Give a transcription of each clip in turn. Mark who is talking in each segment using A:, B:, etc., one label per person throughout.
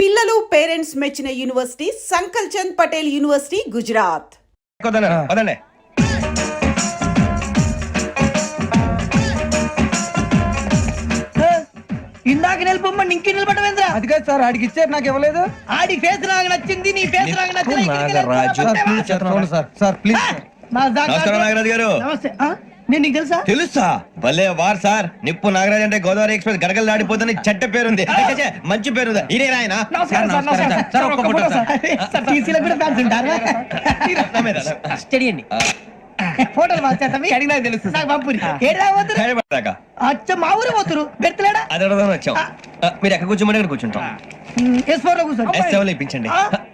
A: పిల్లలు పేరెంట్స్ మెచ్చిన university సంకల్ Chand Patel university Gujarat.
B: ఇందాక నిలబొమ్మని ఇంకే నిలబడమేంద్రా?
C: అది కాదు సార్, ఆడికి ఇచ్చారు, నాకు ఇవ్వలేదు.
B: ఆడి ఫేస్ నాకు నచ్చింది, నీ ఫేస్ నాకు నచ్చింది.
C: Sir please.
D: నమస్కారం నాగరాజు గారు.
B: నమస్తే. నేను నీకు తెలుసా?
D: తెలుసా? భలే వార్ సార్. నిప్పు నాగరాజ్ అంటే గోదావరి ఎక్స్ప్రెస్ గడగలు దాడిపోతుంది చెడ్డ పేరుంది, మంచి పేరు. ఇదే ఆయన
B: స్టడీ అండి. ఫోటోలు తెలుసు నాకు పంపురి. అచ్చ మా ఊరు పోతురు బెర్తలేడా?
D: అది వచ్చాం. మీరు ఎక్కడ కూర్చోమని అక్కడ కూర్చుంటాం. ఇప్పించండి.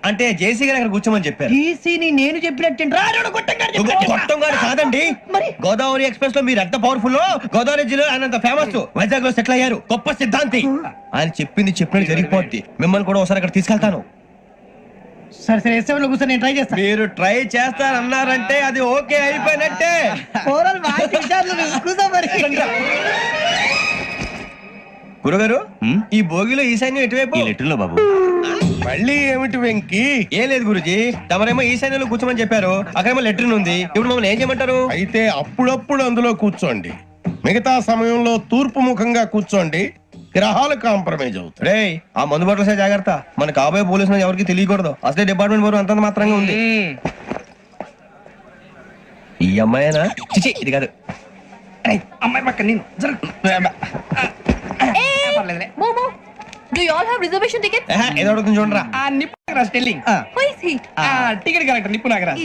D: అంటే జేసీ గారు అక్కడ కూర్చోమని చెప్పారు.
B: నేను చెప్పినట్టు
D: కాదండి, గోదావరి ఎక్స్ప్రెస్ లో మీరు ఎంత పవర్ఫుల్, గోదావరి జిల్లా ఆయన ఫేమస్, వైజాగ్ లో సెటిల్ అయ్యారు, గొప్ప సిద్ధాంతి. ఆయన చెప్పింది చెప్పినట్టు జరిగిపోద్ది. మిమ్మల్ని కూడా ఒకసారి అక్కడ తీసుకెళ్తాను.
B: సరే సరే, ఎస్ఎంలో కూర్చొని నేను ట్రై చేస్తాను.
D: మీరు ట్రై చేస్తారన్నారంటే అది ఓకే అయిపోయినట్టే. గురుగారు, ఈ భోగిలో ఈశాన్యం ఎటువైపు?
E: లెటర్లో బాబు.
D: మళ్ళీ ఏమిటి వెంకి? ఏం లేదు గురుజీ, తమరేమో ఈశాన్యంలో కూర్చోమని చెప్పారు, అక్కడేమో లెటర్ ఉంది. ఇప్పుడు మమ్మల్ని ఏం చేయమంటారు?
F: అయితే అప్పుడప్పుడు అందులో కూర్చోండి, మిగతా సమయంలో తూర్పు ముఖంగా కూర్చోండి. గ్రహాలు కాంప్రమైజ్ అవుతాయి.
D: రే, ఆ మందు బట్టలసే జాగ్రత్త. మన కాబోయే పోలీసులు ఎవరికి తెలియకూడదు. అసలే డిపార్ట్మెంట్ బోర్ అంతంత మాత్రంగా ఉంది. ఈ అమ్మాయినా? చిచి, ఇది కాదు.
B: అమ్మాయి పక్క నేను.
G: Do you all have reservation tickets?
D: ఏదో అడుగుతుంది చూడరా.
B: నిప్పు Nagaraj telling.
G: Who is he?
B: Ticket correct, నిప్పు నాగరాజ్.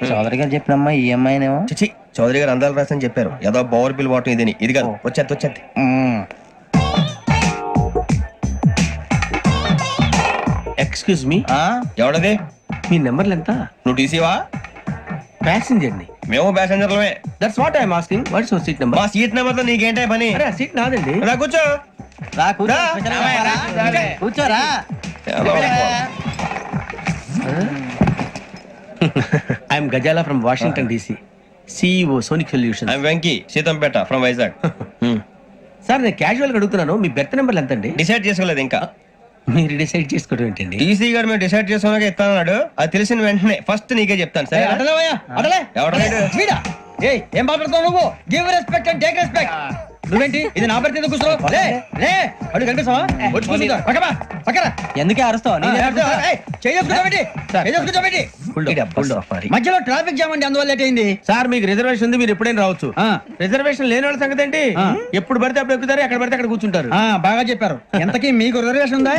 C: చౌదరి గారు చెప్పినమ్మా ఈ అమ్మాయినేమో.
D: చిచి, చౌదరి గారు అందాలు రాసని చెప్పారు. ఏదో బోర్ బిల్ వాటం ఇదని. ఇది కాదు, వచ్చేది.
E: Excuse me,
D: ఎవడది?
E: మీ నెంబర్లు ఎంత?
D: నువ్వు టీసీవా?
E: ప్యాసింజర్ ని.
D: మేము ప్యాసెంజర్లమే.
E: That's what I'm asking. What's your seat number?
D: మా సీట్ నెంబర్ తో నీకేంటే పని?
E: అరే సీట్ నాదండి.
D: రా కూర్చో.
B: కూర్చోరా.
E: I'm Ghazala from Washington DC, CEO Sonic Solution.
D: I'm Venky, Seethampeta from Vizag.
E: Sir నేను క్యాజువల్ గా అడుగుతున్నాను, మీ బెర్త్ నెంబర్లు ఎంత అండి?
D: డిసైడ్ చేసుకోలేదు ఇంకా.
E: మీరు డిసైడ్ చేసుకోవడం ఏంటండి?
D: టీసీ గారు మేము డిసైడ్ చేసుకున్నాక ఇస్తానన్నాడు. అది తెలిసిన వెంటనే ఫస్ట్ నీకే చెప్తాను. సరే
C: ఏం మాట్లాడుతావు నువ్వు? Give respect and take respect. నువ్వేంటి ఇది నా పరిస్థితి కూర్చోవు? అడుగు కనిపిస్తావా? ఎందుకే అరుస్తావు? మధ్యలో ట్రాఫిక్ జామ్ అండి, అందువల్ల లేట్ అయింది.
E: సార్ మీకు రిజర్వేషన్ ఉంది, మీరు ఎప్పుడైనా రావచ్చు. రిజర్వేషన్ లేని వాళ్ళ సంగతి ఏంటి? ఎప్పుడు పడితే అప్పుడు ఎక్కుతారు, ఎక్కడ పడితే అక్కడ కూర్చుంటారు.
C: బాగా చెప్పారు. ఎంతకీ మీకు రిజర్వేషన్ ఉందా?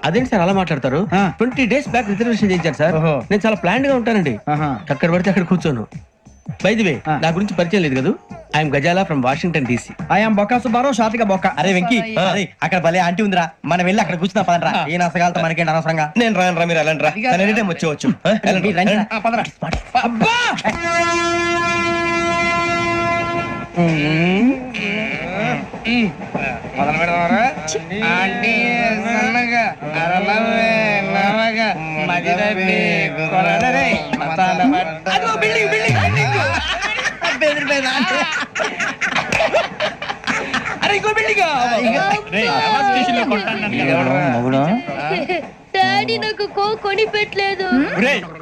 E: అదేంటి సార్ అలా మాట్లాడతారు? 20 days బ్యాక్ రిజర్వేషన్ చేయించారు సార్. నేను చాలా ప్లాన్డ్ గా ఉంటానండి, అక్కడ పడితే అక్కడ కూర్చోను. బై ది వే, నా గురించి పరిచయం లేదు కదా. I'm Ghazala from Washington DC.
C: I'm Bokka Subbarao, షార్ట్గా బొక్క.
B: అరే వెంకీ, అక్కడ భలే ఆంటీ ఉందిరా, మనం వెళ్ళి అక్కడ కూర్చున్నా పదరా. ఏ నసగాలతో మనకేంటి అనవసరంగా.
D: నేను రాను, మీరు వెళ్ళండి రా. ఎనీ టైం వచ్చేవచ్చు.
B: అబ్బా మొదలు పెడదామరా? ఆంటీ సన్నగా అరలవే నవగా మదిరబి కొరడరే మతాల అదో బిల్డింగ్ బిల్డింగ్ బిల్డింగ్. అరే ఇంకో బిల్డింగ్.
G: డాడీ నాకు కోక్ కొని పెట్టలేదు.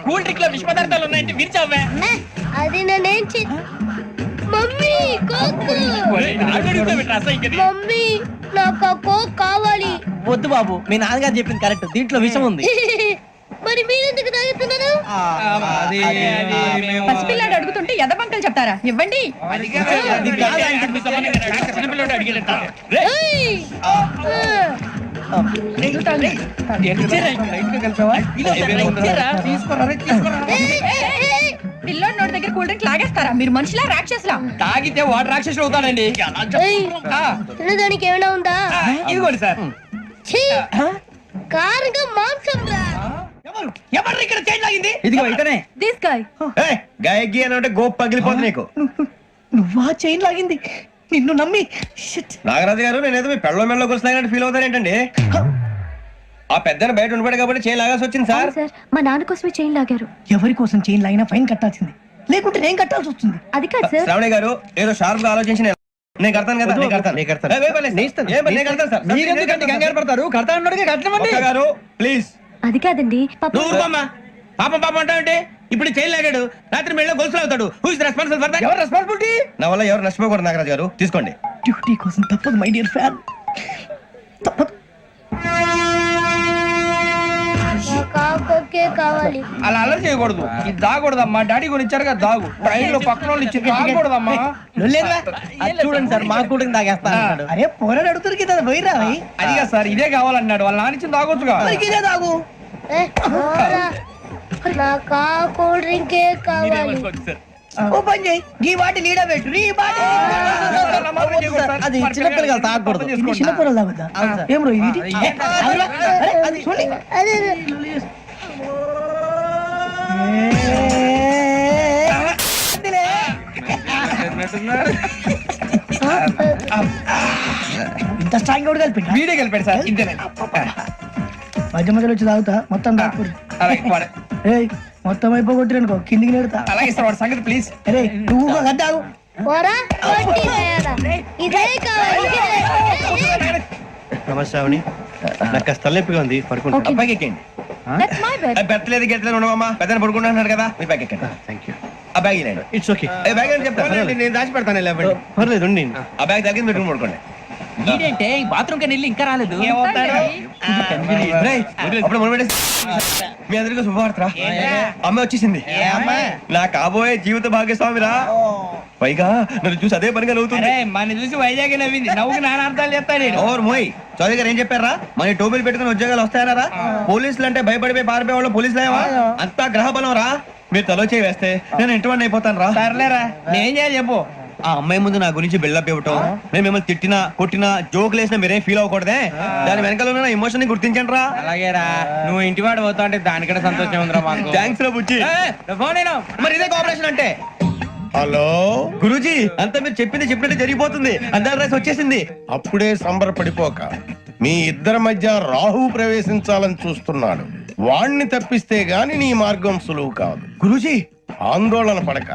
B: కూల్ డ్రింక్ లో విష పదార్థాలు ఉన్నాయంటే విరిచావే.
G: అది నేనేం మమ్మీ కోక్. మమ్మీ నాకు ఆ కోక్ కావాలి.
B: వద్దు బాబు, మీ నాన్నగారు చెప్పింది కరెక్ట్, దీంట్లో విషం ఉంది.
G: మరి మీరెందుకు తాగుతున్నారు?
H: పసిపిల్లాడు అడుగుతుంటే ఎదబంకలు చెప్తారా? ఇవ్వండి. పిల్లోడి నోటి దగ్గర కూల్ డ్రింక్ లాగేస్తారా? మీరు మనుషులా రాక్షసులా?
B: తాగితే వాడు రాక్షసుడు అవుతాడండి.
G: తినడానికి ఏమైనా ఉందా?
B: ఇదిగోండి సార్.
G: కారంగా మాంసం రా.
B: ఎవరు ఇక్కడ చైన్ లాగింది?
C: ఇదిగో ఇతనే.
G: This guy.
D: గాయకి అని అంటే గోప్ పగిలిపోతుంది నీకు.
B: నువ్వా చైన్ లాగింది? నిన్ను నమ్మి.
D: నాగరాజు గారు, నేనేదో మీ పెళ్ళ మెళ్ళలో కూర్చున్నాయని ఫీల్ అవుతారేంటండి? ఆ పెద్దని బయట ఉండిపోయాడు కాబట్టి చైన్ లాగాల్సి వచ్చింది సార్.
G: మా నాన్న కోసమే చైన్ లాగారు.
B: ఎవరి కోసం చైన్ లాగినా ఫైన్ కట్టాల్సింది, లేకుంటే నేను కట్టాల్సి వస్తుంది.
G: అది కాదు సార్.
D: శ్రావణి గారు ఏదో షార్ప్ గా ఆలోచించిన నేను కడతాను కదా, నేను కడతాను.
B: నేను కడతాను.
D: ఏ, పర్లేదు. ఏం పర్లేదు, నేను కడతాను సార్.
C: మీరెందుకంటే కంగారు పడతారు? కడతా అన్నాడుగా కట్టమండి.
D: ఒక్క గారు ప్లీజ్.
G: అది కాదండి
E: నువ్వు ఊరుకోమ్మా. పాపం అంటావంటే ఇప్పుడు చైన్ లాగాడు, రాత్రి మెళ్ళలో గొలుసులు అవుతాడు. Who is responsible for that?
C: ఎవరు రెస్పాన్సిబిలిటీ?
D: నా వల్ల ఎవరు నష్టపోకూడదు నాగరాజు గారు, తీసుకోండి.
C: డ్యూటీ కోసం తప్పదు మై డియర్ ఫ్యాన్.
H: కావాలి
C: అలా అల్లరి చేయకూడదు. ఇది దాగకూడదమ్మా. డాడీ కొని ఇచ్చారు కదా దాగు. ట్రైన్ లో పక్కన వాళ్ళు ఇచ్చి దాగకూడదమ్మా.
B: చూడండి సార్, మా కూడా తాగేస్తా అన్నాడు.
C: అరే పోరాడు అడుగుతారు కదా పోయిరా. అదిగా సార్ ఇదే కావాలన్నాడు. వాళ్ళ నానిచ్చింది తాగొచ్చుగా. ఇదే తాగు.
H: నాకు కూల్ డ్రింకే కావాలి
C: ఓ పని చేయి, ఈ వాటి లీడ పెట్టు. ఈ వాటి
B: అది చిన్నపిల్లలు తాగకూడదు.
C: చిన్నపిల్లలు తాగుతా. ఏం రో ఇది? అది చూడండి.
H: అదే
C: ఇంత స్ట్రాంగ్ కూడా కలిపి వీడియో కలిపాడు సార్. ఇంతేనే మధ్య మధ్యలో వచ్చి తాగుతా మొత్తం తాగకూడదు. ఏయ్ మొత్తం అయిపోగొట్టిరనుకో కిందికి నేడుతా. అలాగే సార్ వాడి సంగతి ప్లీజ్. అరే నువ్వు తాగు.
H: పోరా కొట్టి వేయరా. ఇదే కావాలి
B: నమస్తే శ్రావణి, నాకు కాస్త తలెప్పిగా ఉంది, పడుకుంటా.
D: అబ్బాయికి ఎక్కండి.
G: That's my bed.
D: పెట్టలేదు గెట్టలేదు ఉండవమ్మా. పెద్ద పడుకుంటున్నాడు కదా, మీ బ్యాగ్ ఎక్కండి.
B: Thank you.
D: ఆ బ్యాగ్ ఇలాండి.
B: It's okay.
D: బ్యాగ్ అని చెప్తాను, నేను దాచి పెడతాను.
B: పర్లేదు ఉండి.
D: ఆ బ్యాగ్ తగ్గింది పెట్టుకుని పడుకోండి.
E: ఏంటంటే బాత్రూమ్ కని వెళ్ళి ఇంకా రాలేదు.
D: రేయ్, అప్పుడు మొదలు పెట్టేసి. మీ అందరికీ శుభవార్తరా, అమ్మాయి వచ్చేసింది. నా కాబోయే జీవిత భాగ్యస్వామిరా. పైగా నన్ను చూసి అదే పనిగా నవ్వుతుంది.
C: మన చూసి వైజాగ్ నవ్వింది. నవ్వుకి నాన్న అర్థాలు చెప్తాను.
D: ఓర్ మోయ్, చౌదరి గారు ఏం చెప్పారా? మన టోబీలు పెట్టుకుని ఉద్యోగాలు వస్తాయనరా? పోలీసులు అంటే భయపడిపోయి పారిపోయే వాళ్ళు పోలీసులు ఏవా? అంతా గ్రహ బలం రా. మీరు తలో చేయి వేస్తే నేను ఇంటివాడిని అయిపోతాను రా.
C: సర్లేరా, నేనేం చేయాలి చెప్పు.
D: ఆ అమ్మాయి ముందు నా గురించి బిల్డప్ ఇవ్వటం, నేను మిమ్మల్ని తిట్టినా కొట్టినా జోకులు వేసినా మీరేం ఫీల్ అవ్వకూడదే. దాని వెనకాల ఉన్న ఎమోషన్ ని గుర్తించండి రా.
C: అలాగేరా, నువ్వు ఇంటివాడు పోతా అంటే దానికంటే సంతోషం ఉందిరా మాకు.
D: థ్యాంక్స్ రా బుజ్జి. మరి ఇదే కోఆపరేషన్ అంటే.
F: హలో
D: గురూజీ, అంతా మీరు చెప్పింది చెప్పినట్టు జరిగిపోతుంది. అందాల రాసి వచ్చేసింది.
F: అప్పుడే సంబరపడిపోక, మీ ఇద్దరి మధ్య రాహు ప్రవేశించాలని చూస్తున్నాడు. వాణ్ణి తప్పిస్తే గాని నీ మార్గం సులువు కాదు.
D: గురూజీ,
F: ఆందోళన పడక,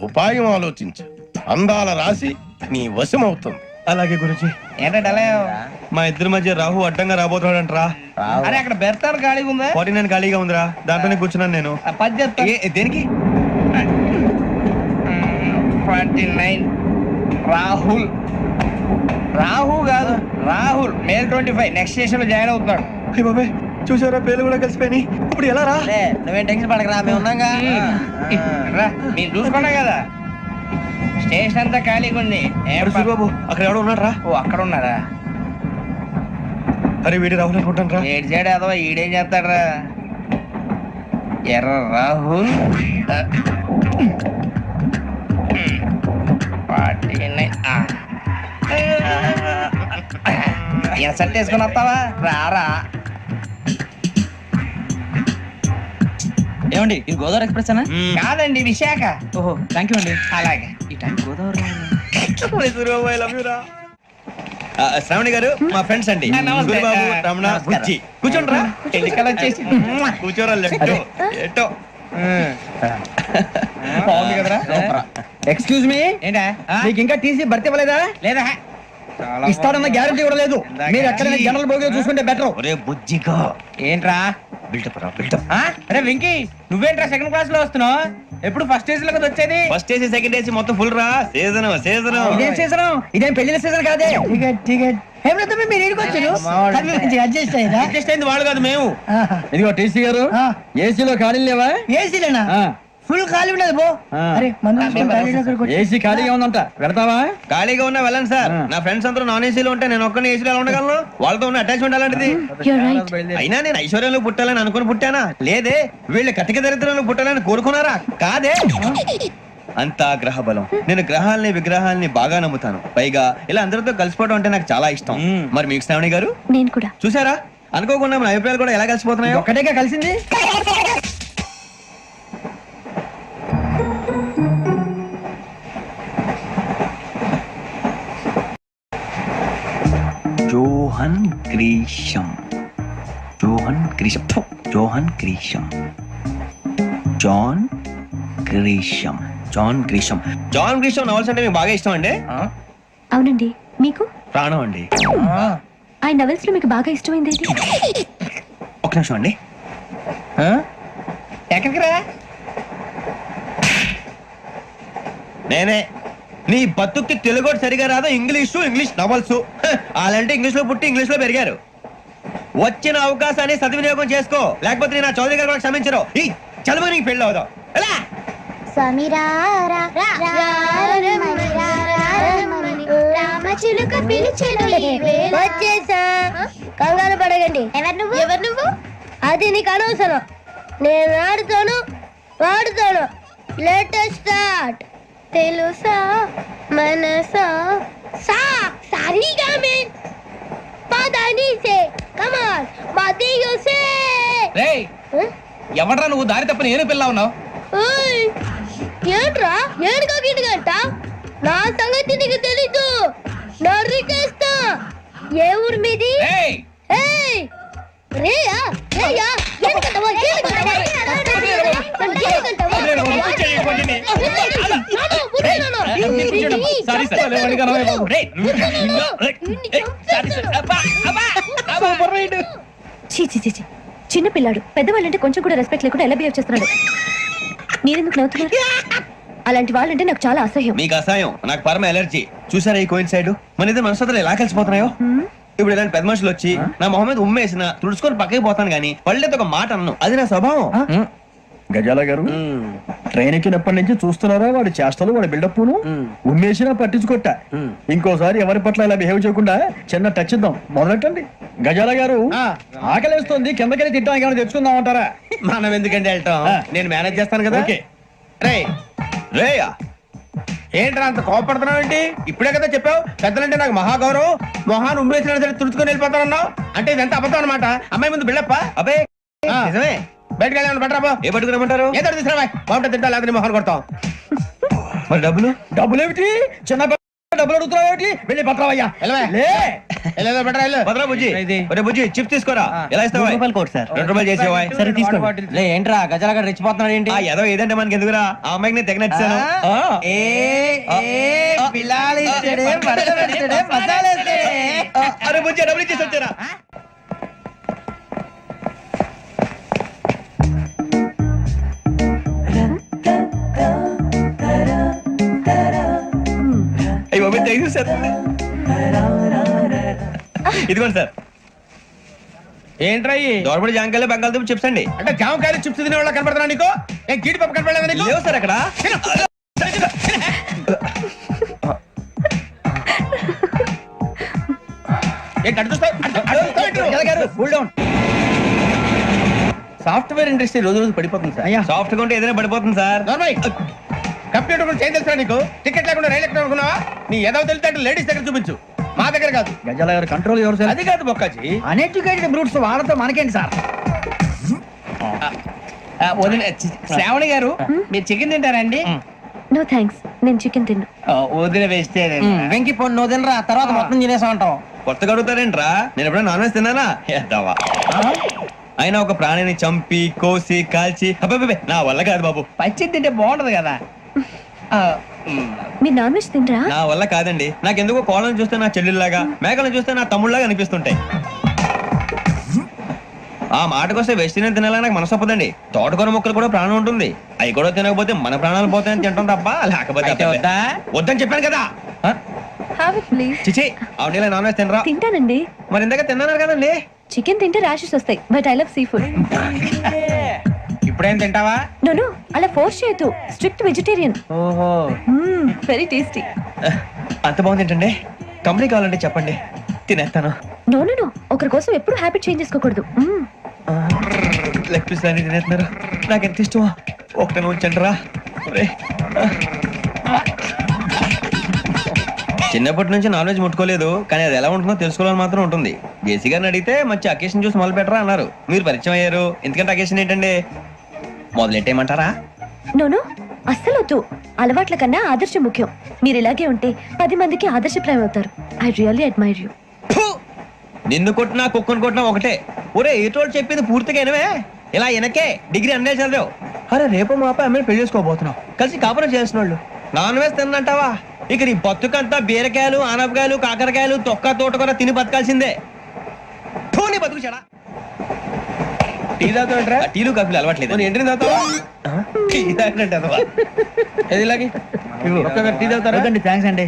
F: ఉపాయం ఆలోచించు. అందాల రాశి నీ వశమవుతుంది.
D: అలాగే గురూజీ.
C: ఏంటంటే
D: మా ఇద్దరి మధ్య రాహు అడ్డంగా రాబోతున్నాడంట్రా.
C: అరే అక్కడ బెర్తాను ఖాళీగా ఉందా?
D: 49 ఖాళీగా ఉందిరా, దాంట్లోనే కూర్చున్నాను నేను.
C: పది చెప్తా.
D: దేనికి?
C: 29 రాహుల్. రాహు కాదు, రాహుల్. మే 25 నెక్స్ట్ స్టేషన్ లో జాయిన్ అవుతున్నాడు.
D: అయ్య బాబాయ్, చూసారా పేర్లు కూడా కలిసిపోయినాయి. ఇప్పుడు ఎలా రా?
B: నువ్వేం టెన్షన్ పడకరా, మేము ఉన్నాగా.
C: రా, మీరు చూసుకున్నా కదా స్టేషన్ అంతా ఖాళీగా ఉంది.
D: బాబు అక్కడ ఎవడో ఉన్నాడు రా.
C: ఓ అక్కడ ఉన్నారా?
D: అరే వీడి రాహుల్ అనుకుంటాను రా.
C: ఏడు చేయడం అదో ఈడేం చేస్తాడరా? ఎర్ర రాహుల్ 49. ఇన్సల్ట్ వేసుకుని వస్తావా? రారా.
E: ఏమండి ఇది గోదావరి ఎక్స్ప్రెస్ అనా?
C: కాదండి, విశాఖ.
E: ఓహో థ్యాంక్ యూ అండి.
C: అలాగే.
E: ఈ టైం గోదావరి
D: శ్రావణి గారు మా ఫ్రెండ్స్ అండి.
C: నమస్తే.
D: గురుబాబు, రమణ, బుజ్జి. కూర్చోండి రా.
C: ఎన్నికలు వచ్చేసి
D: కూర్చోరా. లెఫ్ట్ ఎటో.
C: బాగుంది కదరా?
E: ఎక్స్క్యూజ్ మీ,
C: ఏంటా?
E: మీకు ఇంకా టీసీ భర్తీ ఇవ్వలేదా?
C: లేదా
E: ఇస్తాడన్న గ్యారంటీ కూడా లేదు. మీరు ఎక్కడైనా జనరల్ బోగిలో చూసుకుంటే బెటర్.
D: ఒరే బుజ్జిగా,
C: ఏంట్రా?
D: బిల్డప్ రా, బిల్డప్.
C: అరే వెంకీ, నువ్వేంట్రా సెకండ్ క్లాస్ లో వస్తున్నావు? ఎప్పుడు ఫస్ట్ ఏజ్ లో కదా వచ్చేది?
D: ఫస్ట్ ఏసీ సెకండ్ ఏసీ మొత్తం ఫుల్ రా. Season season.
E: ఇదేం సీజన్? ఇదేం పెళ్లిన సీజన్ కాదే.
C: టికెట్ మీరు ఇడికొచ్చారు. అడ్జస్ట్ అయ్యారా?
D: అడ్జస్ట్ అయింది వాళ్ళు కాదు, మేము.
E: ఇదిగో టీసీ గారు, ఏసీలో ఖాళీ లేవా?
C: ఏసీలేనా? ఫుల్ ఖాళీ ఉండదు పో. అరే
E: ఏసీ ఖాళీగా ఉందంట, పెడతావా?
D: ఖాళీగా ఉన్నా వెళ్ళండి సార్. నా ఫ్రెండ్స్ అందరూ నాన్ ఏసీలో ఉంటే నేను ఒక్కనే ఏసీలో ఎలా ఉండగలను? వాళ్ళతో ఉన్న అటాచ్మెంట్ అలాంటిది. అయినా నేను ఐశ్వర్యంలో పుట్టాలని అనుకుని పుట్టానా? లేదే. వీళ్ళు కటిక దరిద్రంలో పుట్టాలని కోరుకున్నారా? కాదే. అంతా గ్రహ బలం. నేను గ్రహాలని విగ్రహాలని బాగా నమ్ముతాను. పైగా ఇలా అందరితో కలిసిపోవడం అంటే నాకు చాలా ఇష్టం. మరి మీకు శ్రావణి గారు?
G: నేను కూడా.
D: చూసారా, అనుకోకుండా మన అభిప్రాయాలు కూడా ఎలా కలిసిపోతున్నాయి.
E: ఒక్కటేగా కలిసింది.
D: Johan Grisham. Johan Grisham. Johan Grisham. John Grisham. John Grisham. John Grisham novels అంటే మీకు బాగా ఇష్టం అండి?
G: అవునండి. మీకు
D: ప్రాణం అండి.
G: ఆయన నవెల్స్ లో మీకు బాగా ఇష్టమైంది ఏది?
D: ఒక నిమిషం అండి.
C: ఎక్కడికి రా?
D: నేనే. నీ బతుక్కి తెలుగు సరిగా రాదు, ఇంగ్లీష్ నవల్స్. అలాంటి ఇంగ్లీష్ లో పుట్టి ఇంగ్లీష్ లో పెరిగారు. వచ్చిన అవకాశాన్ని సద్వినియోగం చేసుకో, లేకపోతే నేను నా చౌదరి గారు కూడా క్షమించరు. ఈ చదువు నీకు పెళ్ళి అవుదాం. ఎలా
I: వచ్చేసా, కంగారు పడగండి. ఎవరు నువ్వు? అది నీకు అనవసరం. నేను ఆడుతాను, వాడుతాను. Latest start. తెలుసా మనసా సా సారీగా మీన్ పదని సే కమాన్ మదియో సే.
C: రేయ్, ఎవడ్రా నువ్వు? దారి తప్పని ఏను పిల్ల ఉన్నావు?
I: ఓయ్, ఏంట్రా ఏడుగా గిట్టుగంట? నా సంగతి నీకు తెలీదు. నరికేస్తా. ఏ ఊరు మీది?
C: ఏయ్,
I: ఏయ్, రేయా రేయా ఏడుకంటావా? ఏడుకంటావా?
C: Sorry sir.
G: చీ చీ చీ చీ. చిన్న పిల్లాడు పెద్దవాళ్ళంటే కొంచెం కూడా రెస్పెక్ట్ లేకుండా ఎలా బిహేవ్ చేస్తున్నాడు. మీరెందుకు నవ్వుతున్నారు? అలాంటి వాళ్ళంటే నాకు చాలా అసహ్యం.
D: మీకు అసహాయం, నాకు పరమ ఎలర్జీ. చూసారా ఈ కోయిన్ సైడ్? మన ఇద్దరు మనసులో ఎలా కలిసిపోతున్నాయో. ఇప్పుడు ఇలాంటి పెద్ద మనుషులు వచ్చి నా మొహం మీద ఉమ్మేసిన తుడుచుకొని పక్కకి పోతాను గానీ పళ్ళేతో ఒక మాట అన్ను. అది నా స్వభావం.
J: గజాల గారు, ట్రైన్ ఎక్కినప్పటి నుంచి చూస్తున్నారా వాడి చేష్టలు, వాడి బిల్డప్ను? ఉమ్మేసినా పట్టించుకోట. ఇంకోసారి ఎవరి పట్ల ఇలా బిహేవ్ చేయకుండా చిన్న టచ్ ఇద్దాం. మొదలెట్టండి. గజాల గారు, ఆకలేస్తుంది, కిందకెళ్ళి తింటానికి ఏమైనా తెచ్చుకుందామంటారా?
D: మనం ఎందుకంటే వెళ్తాం, నేను మేనేజ్ చేస్తాను కదా. రేయా,
B: ఏంట్రా అంత కోపడుతున్నావు ఏంటి? ఇప్పుడే కదా చెప్పావు పెద్దలంటే నాకు మహాగౌరవం, మొహాన్ని ఉమ్మేసిన సరే తుడుచుకొని వెళ్ళిపోతానన్నావు. అంటే ఇదంతా అబద్ధం అనమాట. అమ్మాయి ముందు బిళ్ళప్ప.
D: అబ్బే నిజమే.
B: బయటకు వెళ్ళాను బట్రాబో.
D: ఏ పట్టుకురమ్మంటారు?
B: ఏదో తీసుకురా, బాగుంటుంది తింటా, లేకపోతే మొహాన్ని కొడతాం.
D: మరి డబ్బులు?
J: డబ్బులు ఏమిటి? చిన్న డబ్బులు అడుగుతున్నావు ఏమిటి? వెళ్ళి పట్టరావయ్యా.
D: భద్రా బుజ్జి, ఒరే బుజ్జి చిప్స్ తీసుకోరా. ఎలా ఇస్తావా?
B: Court sir.
D: 2 రూపాయలు చేసేవా?
B: సరే తీసుకోండి.
E: ఏంట్రా గజాలగా రెచ్చిపోతున్నాడు ఏంటి?
D: ఏదో ఏదంటే మనకి ఎందుకురా, ఆ అమ్మాయికి నేను తెగ నచ్చాను. అరే బుజ్జి, డబ్బులు ఇచ్చేసి వచ్చారా? ఇదిగోండి సార్.
B: ఏంట్రా
D: దోరబడి జాంకాయలు బంగాళదుంప చిప్స్ అండి.
B: అంటే జామకాయలు చిప్స్ తినే వాళ్ళ కనపడుతున్నా నీకు? ఏం జీడిపప్పు కనపడలేదా నీకు?
D: లేవు సార్ అక్కడ.
E: సాఫ్ట్వేర్ ఇండస్ట్రీ రోజు రోజు పడిపోతుంది సార్.
D: సాఫ్ట్ గా ఉంటే ఏదైనా పడిపోతుంది సార్.
B: కంప్యూటర్ గురించి ఏం తెలుసా నీకు? టికెట్ లేకుండా రైలు ఎక్కడ అనుకున్నావా? నీ ఏదో తెలితే లేడీస్ దగ్గర చూపించు, మా దగ్గర కాదు.
J: గజాల గారు కంట్రోల్ ఎవరు సార్?
B: అది కాదు బొక్కాజీ.
C: అన్ఎడ్యుకేటెడ్ బ్రూట్స్ వాళ్ళతో మనకేంటి సార్? శ్రావణి గారు, మీరు చికెన్ తింటారా అండి?
G: నో థ్యాంక్స్, నేను చికెన్ తిన్నా.
C: వదిన వేస్తే
E: వెంకి పొన్ను నువ్వు తినరా, తర్వాత మొత్తం తినేసా ఉంటాం.
D: కొత్తగా అడుగుతారేంట్రా? నేను ఎప్పుడైనా నాన్ వెజ్ తిన్నానా? ఎద్దావా. అయినా ఒక ప్రాణిని చంపి కోసి కాల్చి అబ్బబ్బే నా వల్ల కాదు బాబు.
C: పచ్చి తింటే బాగుంటది కదా.
G: మీరు నాన్ వెజ్ తినరా?
D: నా వల్ల కాదండి. నాకెందుకో కోళ్ళని చూస్తే నా చెల్లెల్లాగా, మేకలను చూస్తే నా తమ్ముళ్ళలాగా అనిపిస్తుంటాయి. ఆ మాటకొస్తే వెస్టిరియన్ తినాలని నాకు మనసు ఒప్పదండి. తోటకూర మొక్కలు కూడా ప్రాణం ఉంటుంది. అవి కూడా తినకపోతే మన ప్రాణాలు పోతాయని తింటాం తప్ప లేకపోతే వద్దని చెప్పాను కదా.
G: Have it please.
D: చిచి, అవునీ నాన్ వెజ్ తినరా?
G: తింటానండి.
D: మరి ఇందాక తిన్నాను కదండి.
G: చికెన్ తింటే ర్యాషెస్ వస్తాయి, but I love sea food.
B: ఇప్పుడేం తింటావా?
G: నో నో, అలా ఫోర్స్ చేయొద్దు. Strict vegetarian.
B: ఓహో,
G: వెరీ టేస్టీ.
D: అంత బాగుంది ఏంటండి? కంపెనీ కావాలంటే చెప్పండి, తినేస్తాను.
G: నో నో నో, ఒకరి కోసం ఎప్పుడు హ్యాబిట్ చేంజ్ చేసుకోకూడదు.
D: లెగ్ పీస్ అన్ని తినేస్తున్నారు. నాకు ఎంత ఇష్టమో ఒకటే ఉంచండి రా. చిన్నప్పటి నుంచి నాన్ వెజ్ ముట్టుకోలేదు, కానీ అది ఎలా ఉంటుందో తెలుసుకోవాలని మాత్రం ఉంటుంది. జేసీ గారిని అడిగితే మంచి అకేషన్ చూసి మొదలు పెట్టరా అన్నారు. మీరు పరిచయం అయ్యారు, ఎందుకంటే అకేషన్ ఏంటండి? మొదలెట్టేయమంటారా?
G: నో నో, అస్సలు వద్దు. అలవాట్ల కన్నా ఆదర్శం ముఖ్యం. మీరు ఇలాగే ఉంటే 10 మందికి ఆదర్శప్రాయం అవుతారు. I really admire you.
D: నిన్ను కొట్టినా కుక్కను కొట్టినా ఒకటే. ఒరే ఏటోళ్ళు చెప్పింది పూర్తిగా వినవే. ఇలా వెనకే డిగ్రీ అన్నే చదివావు. అరే రేపు మా అబ్బాయి అమ్మాయిని పెళ్లి చేసుకోబోతున్నావు, కలిసి కాపురం చేసిన వాళ్ళు. నాన్ వెజ్ తిన్నంటావా? ఇక నీ బతుకంతా బీరకాయలు ఆనపకాయలు కాకరకాయలు తొక్క తోటకూర తిని బతకాల్సిందే నీ బతుకు చెడా.
B: టీ తాగుతాంట్రా?
D: టీలు కాఫీలు అలవాట్లేదు.
B: ఏంటి తాగుతావా?
D: టీ తాగినట్టు అదవా.
B: ఏది ఇలాగే ఒక్క టీ తాగుతారా?
C: థ్యాంక్స్ అండి.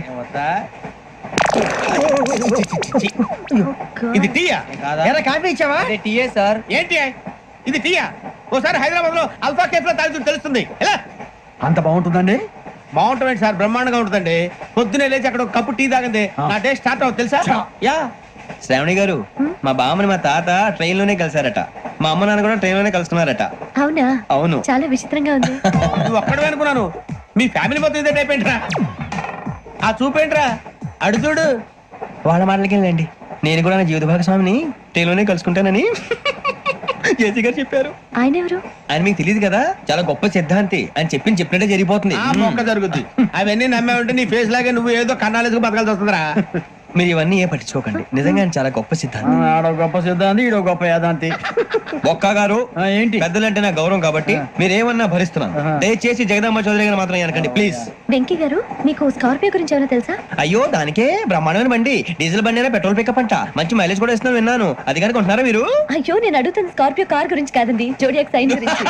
B: ఇది టీయా?
C: కాఫీ ఇచ్చావా?
B: టీయే సార్. ఏంటి ఇది టీయా? ఓసారి హైదరాబాద్ లో అల్ఫా కేఫ్ లో తాగుతూ తెలుస్తుంది. ఎలా
J: అంత బాగుంటుందండి?
B: బాగుంటుంది సార్, బ్రహ్మాండంగా ఉంటుందండి. పొద్దునే లేచి అక్కడ ఒక కప్పు టీ తాగింది నా డే స్టార్ట్ అవుతుంది తెలుసా? యా.
D: శ్రావణి గారు, మా బామ్మని మా తాత ట్రైన్ లోనే కలిసారట. మా అమ్మ నాన్న కూడా ట్రైన్ లోనే కలుసుకున్నారట.
G: అవునా?
D: అవును.
G: చాలా విచిత్రంగా ఉంది.
B: నువ్వు ఒక్కడే అనుకున్నాను, మీ ఫ్యామిలీ మొత్తం ఇదే టైప్ ఏంట్రా? ఆ చూపేంట్రా అడు చూడు.
D: వాళ్ళ మాటలకి వెళ్ళండి. నేను కూడా నా జీవిత భాగస్వామిని ట్రైన్ లోనే కలుసుకుంటానని జేసీ గారు చెప్పారు.
G: ఆయన ఎవరు?
D: ఆయన మీకు తెలియదు కదా, చాలా గొప్ప సిద్ధాంతి అని చెప్పినట్టే జరిగిపోతుంది.
B: ఆ మొక్క జరుగుద్ది. అవన్నీ నమ్మే ఉంటే నీ ఫేస్ లాగే నువ్వు ఏదో కన్నాలేసుకు బతకాల్సి వస్తుందిరా.
D: మీరు ఇవన్నీ ఏ పట్టించుకోకండి. నిజంగా ఆయన చాలా గొప్ప సిద్ధాంతి.
J: ఆడో గొప్ప సిద్ధాంతి, ఈడో గొప్ప యాదాంతి.
D: ఒక్క గారు,
J: ఏంటి?
D: పెద్దలంటే నా గౌరవం కాబట్టి మీరేమన్నా భరిస్తున్నాను. దయచేసి జగదమ్మ చౌదరి గారు మాత్రం అనకండి ప్లీజ్.
G: వెంకీ గారు, మీకు స్కార్పియో గురించి ఏమైనా తెలుసా?
D: అయ్యో, దానికే బ్రహ్మాండమైన బండి. డీజిల్ బండి అయినా పెట్రోల్ పికప్ అంట. మంచి మైలేజ్ కూడా ఇస్తున్నాను విన్నాను. అది కనుక కొంటున్నారా మీరు?
G: అయ్యో, నేను అడుగుతుంది స్కార్పియో కార్ గురించి కాదండి, జోడియాక్ సైన్ గురించి.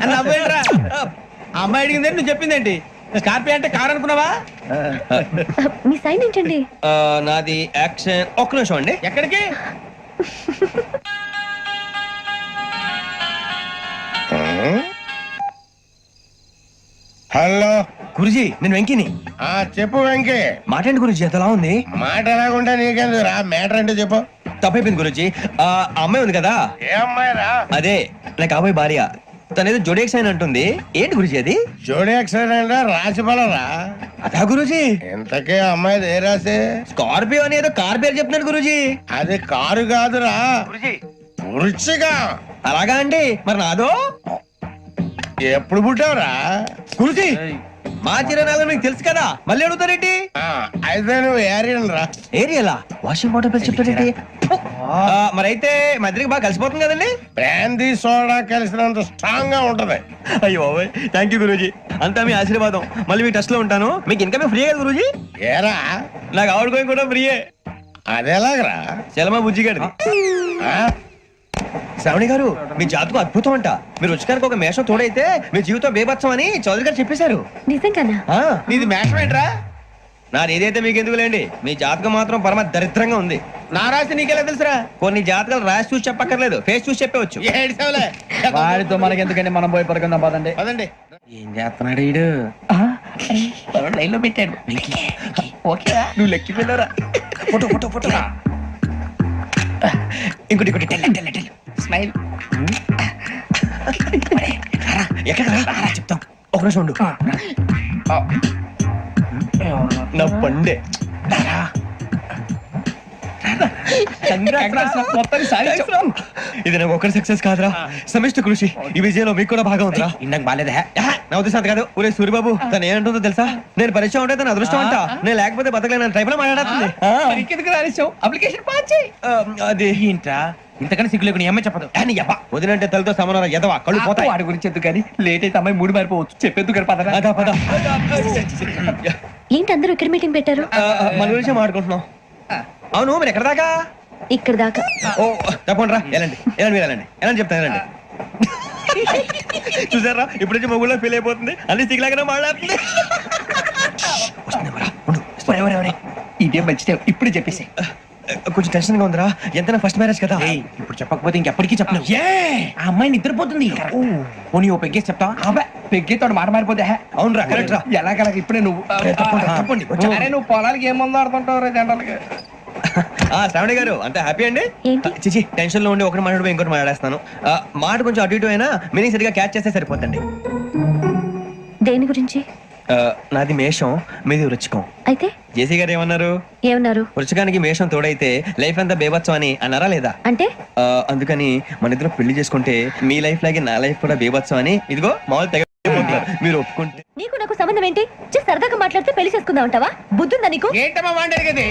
B: అని నవ్వేంట్రా? ఆ అమ్మాయి అడిగిందేంటి, నువ్వు చెప్పిందేంటి? స్కార్పియో అంటే కార్ అనుకున్నావా?
G: మీ సైన్ ఏంటండి?
D: నాది యాక్షన్. ఒక్క నిమిషం అండి.
B: ఎక్కడికి?
F: హలో
D: గురుజీ, నేను వెంకిని.
F: చెప్పు వెంకీ.
D: మాట్లాడండి గురుజీ, ఎంతలా ఉంది?
F: మాట ఎలాగుంటా నీకెందుకు రా, మ్యాటర్ అంటే చెప్పు.
D: తప్పైపోయింది గురుజీ. ఆ అమ్మాయి ఉంది కదా,
F: ఏ అమ్మాయి రా?
D: అదే నా కాబోయే భార్య. తనేదో జోడేక్స్ అని అంటుంది. ఏంటి గురుజీ అది?
F: జోడి యాక్సిడెంట్ రాసి రా.
D: అదా గురుజీ?
F: ఇంతకే అమ్మాయి ఏ రాసి?
D: స్కార్పియో అని ఏదో కార్ పేరు చెప్తున్నాడు గురుజీ.
F: అది కారు కాదురా, వృచ్చిగా.
D: అలాగా అండి, మరి నాదో?
F: ఎప్పుడు పుట్టావురా?
D: గురుజీ, మా చిరనాలు మీకు తెలుసు కదా, మళ్ళీ అడుగుతారేంటి?
F: అయితే నువ్వు ఏరియన్ రా.
D: ఏరియలా? వాషింగ్ వాటర్ పేరు చెప్తారేంటి? మరైతే మా ఇద్దరికి బాగా కలిసిపోతుంది కదండి.
F: బ్రాందీ సోడా కలిసినంత స్ట్రాంగ్ గా ఉంటది.
D: అయ్యో థ్యాంక్ యూ గురూజీ, అంతా మీ ఆశీర్వాదం. మళ్ళీ మీ టెస్ట్ లో ఉంటాను. మీకు ఇన్కమ్ ఫ్రీ కదా గురూజీ?
F: ఏరా,
D: నాకు ఆవిడ గోయింగ్ కూడా ఫ్రీయే.
F: అదేలాగరా?
D: చలమా బుజ్జి గారిది. శ్రావణి గారు, మీ జాతకం అద్భుతం అంట. మీరు రుచికారికి ఒక మేషం తోడైతే మీ జీవితం బేబత్సం అని చౌదరి గారు చెప్పేశారు.
G: నిజంగానా?
B: నీది మేషం ఏంట్రా?
D: నాది ఏదైతే మీకు ఎందుకు లేండి, మీ జాతకం మాత్రం పరమ దరిద్రంగా ఉంది.
B: నా రాసి నీకెలా తెలుసురా?
D: కొన్ని జాతకాలు రాసి చూసి చెప్పక్కర్లేదు, ఫేస్ చూసి చెప్పవచ్చు.
B: ఏడ్చావులే.
J: వాడితో మనకి ఎందుకండి, మనం పోయి పడుకుందాం పదండి.
B: పదండి.
E: ఏం చేస్తున్నాడు ఈడు?
C: లైన్ లో పెట్టాడు. ఓకేరా?
D: నువ్వు లెక్కి వెళ్ళారా? Photo photo photo. ఇంకోటి ఇంకోటి టెల్ టెల్ టెల్.
C: స్మైల్.
D: ఎక్కడ చెప్తాం. ఒక నిమిషం ఉండు. నా పండే ఇది నాకు ఒకరి సక్సెస్ కాదురా, సమిష్టి కృషి. ఈ విజయంలో మీకు కూడా భాగం ఉందిరా.
B: ఇందాక బాలేదా?
D: నా ఉద్దేశం కాదు. ఊరే సూర్యబాబు, తను ఏమంటుందో తెలుసా? నేను పరిచయం ఉంటే తన అదృష్టం అంట. నేను లేకపోతే బతకలేను టైప్ లో మాట్లాడుతుంది.
C: అప్లికేషన్ పాస్ చేయి.
D: అది
B: ఏంట్రా ఇంతకన్నా సిగ్గు లేకుండా ఏమై చెప్పదు.
D: వదినంటే తలతో సమానం ఎదవా, కళ్ళు పోతాయి.
C: వాడి గురించి ఎందుకు కానీ, లేట్ అయితే అమ్మాయి మూడు మారిపోవచ్చు. చెప్పేందుకు కానీ పదరా.
D: అదా పద.
G: ఏంటి అందరూ ఇక్కడ మీటింగ్ పెట్టారు?
D: మన గురించి మాట్లాడుకుంటున్నాం. అవును, మీరు ఎక్కడ దాకా?
G: ఇక్కడ దాకా.
D: ఓ తప్పకుండా రా, వెళ్ళండి వెళ్ళండి, మీరు వెళ్ళండి వెళ్ళండి, చెప్తాను వెళ్ళండి. చూసారా, ఇప్పుడు నుంచి మొగుల్లో ఫీల్ అయిపోతుంది. అన్ని సిగ్లాగానే మాట్లాడుతుంది.
C: ఇదే మంచిదే, ఇప్పుడు చెప్పేసి.
D: కొంచెం టెన్షన్ గా ఉందిరా, ఎంతైనా ఫస్ట్ మ్యారేజ్ కదా.
B: ఇప్పుడు చెప్పకపోతే ఇంకెప్పటికీ చెప్పలేవు. ఆ అమ్మాయి నిద్రపోతుంది. పోనీ ఓ పెగ్గేసి చెప్తావా?
C: అబ్బా, పెగ్గేతో మాట మారిపోతే.
D: అవునరా, కరెక్ట్ రా.
C: ఎలాగలా ఇప్పుడే నువ్వు
D: తప్పండి.
C: అరే, నువ్వు పొలాలకి ఏం మందు ఆడుతుంటావు రే జనరల్గా.
D: శ్రావణి గారు, అంతే హ్యాపీ అండి?
G: ఏంటి?
D: చిచి, టెన్షన్ లో ఉండి ఒకటి మాట్లాడిపోయి ఇంకోటి మాట్లాడేస్తాను. మాట కొంచెం అటు ఇటు అయినా మీనింగ్ సరిగా క్యాచ్ చేస్తే సరిపోతండి.
G: దేని గురించి?
D: నాది మేషం, మీది వృచ్చికం.
G: అయితే
D: జేసీ గారు ఏమన్నారు?
G: ఏమన్నారు?
D: వృచ్చికానికి మేషం తోడైతే లైఫ్ అంతా బేబత్సం అని అన్నారా లేదా?
G: అంటే
D: అందుకని మన ఇద్దరు పెళ్లి చేసుకుంటే మీ లైఫ్ లాగే నా లైఫ్ కూడా బేబత్సం అని, ఇదిగో మామూలు తెగ మీరు ఒప్పుకుంటే.
G: నీకు నాకు సంబంధం ఏంటి? సరదాగా మాట్లాడితే పెళ్లి చేసుకుందాం అంటావా? బుద్ధుందా నీకు?
B: ఏంటమ్మా మాట్లాడేది?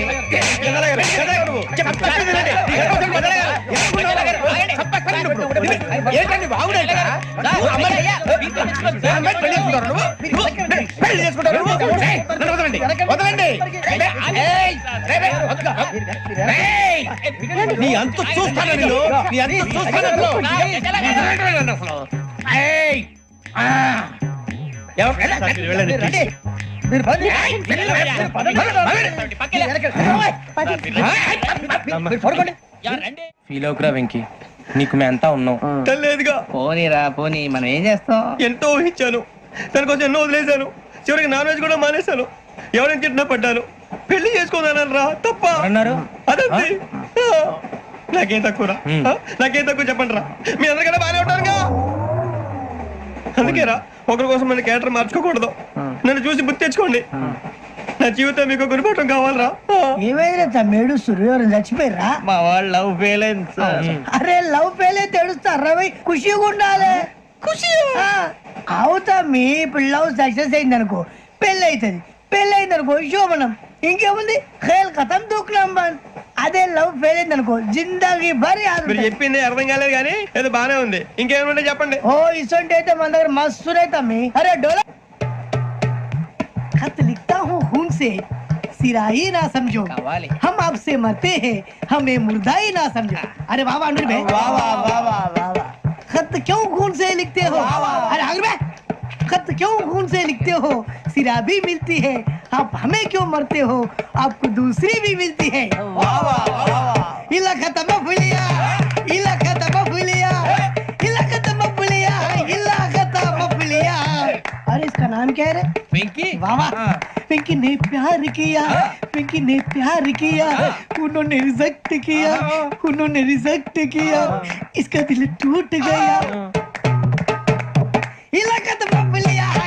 B: పెళ్లి చేసుకుంటారు. వదలండి వదలండి ఏయ్, రేయ్, రేయ్, వదలు. రేయ్, నీ అంతు చూస్తాను నేను. నీ అంతు చూస్తాను అసలు. వదలండి అసలు. ఏయ్, ఆ. ఎవరు? రండి.
C: ఫీల్ అవుకురా వెంకీ, నీకు మేము అంతా ఉన్నాం.
D: లేదుగా
C: పోనీరా పోనీ, మనం ఏం చేస్తాం?
D: ఎంతో ఊహించాను, దానికోసం ఎన్నో వదిలేశాను, చివరికి నాన్ వెజ్ కూడా మానేశాను. ఎవరైనా తిట్టినా పడ్డాను, పెళ్లి చేసుకోదానని రా తప్ప
C: అన్నారు
D: అదంతే. నాకేం తక్కువ నాకేం తక్కువ చెప్పండి రా, మీ అందరికన్నా బాగానే ఉంటారుగా. అందుకే రా, ఒకరి కోసం మన క్యారెక్టర్ మార్చుకోకూడదు. నన్ను చూసి గుర్తు తెచ్చుకోండి. నా జీవితం మీకు గురిపటం కావాలరా.
C: ఏమైనా మేడు సూర్యవరం చచ్చిపోయిరా?
D: మా వాళ్ళు లవ్ ఫెయిల్ అయింది సార్.
C: అరే లవ్ ఫెయిల్ అయితే ఏడుస్తారా? ఖుషిగా ఉండాలి. ఖుషి అవుతా. మీ ఇప్పుడు లవ్ సక్సెస్ అయింది అనుకో, పెళ్ళి అవుతుంది. పెళ్ళి అయింది అనుకో శోభనం. ఇంకేముంది, ఖేల్ కథం దూకునాం బంద్. అదే లవ్ ఫెయిల్ అయింది అనుకో, జిందాగీ భారీ.
D: మీరు చెప్పింది అర్థం కాలేదు కానీ ఏదో బానే ఉంది. ఇంకేమైనా చెప్పండి.
C: ఓ ఇసొంటి అయితే మన దగ్గర మస్తు రైతా మీ. అరే డోలా खत लिखता हूँ खून से, सिरा ही ना समझो, हम आपसे मरते हैं, हमें मुर्दा ही ना समझो. अरे वाह वाह अनुर भाई, वाह वाह वाह वाह वाह. खत क्यों खून से लिखते हो? अरे अनुर भाई, खत क्यों खून से लिखते हो? सिरा भी मिलती है, आप हमें क्यों मरते हो? आपको दूसरी भी मिलती है. वाह वाह वाह. इला खत्म फुलिया, इला खत्म फुलिया, इला खत्म फुलिया, इला खत्म फुलिया. अरे इसका नाम क्या है रे?
B: వెంకీ
C: वाह वाह. पिंकी ने प्यार किया, पिंकी ने प्यार किया, उन्होंने रिजेक्ट किया, उन्होंने रिजेक्ट किया, इसका दिल टूट गया. इलाका तो बबलिया है,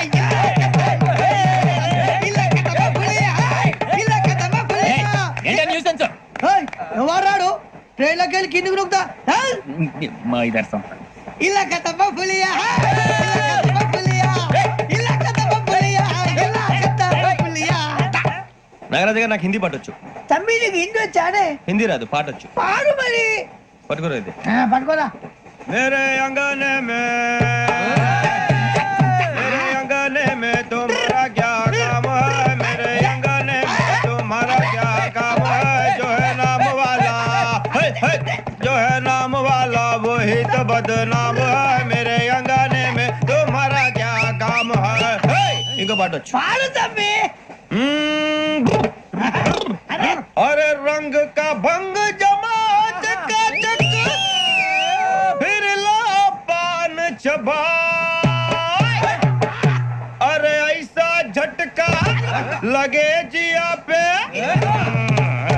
C: इलाका तो बबलिया है, इलाका तो बबलिया.
B: ఏంటో న్యూసెన్స్.
C: ओए ఎవరాడు ట్రైన్ లోకి వెళ్ళి కిందికి నొక్కుతా.
B: మా ఇదర్సం.
C: इलाका तो बबलिया है, इलाका तो बबलिया, इलाका तो बबलिया, इलाका तो बबलिया.
D: నాగరాజు గారు నాకు హిందీ పాటొచ్చు.
C: తమ్మి నీకు హిందీ వచ్చానే?
D: హిందీ రాదు, పాటొచ్చు.
C: పాడు మరి.
D: పట్టుకోరు ఇది.
C: పట్టుకోరా.
D: मेरे अंगने में तुम्हारा क्या काम है? मेरे अंगने में तुम्हारा क्या काम है? जो है नाम वाला जो है नाम वाला वही तो बदनाम है. मेरे अंगने में तुम्हारा क्या काम है? इनको बाटो.
C: పాడు తమ్మి.
D: अरे रंग का भंग जमा चकाचक, फिर ला पान चबा. अरे ऐसा झटका लगे जिया पे,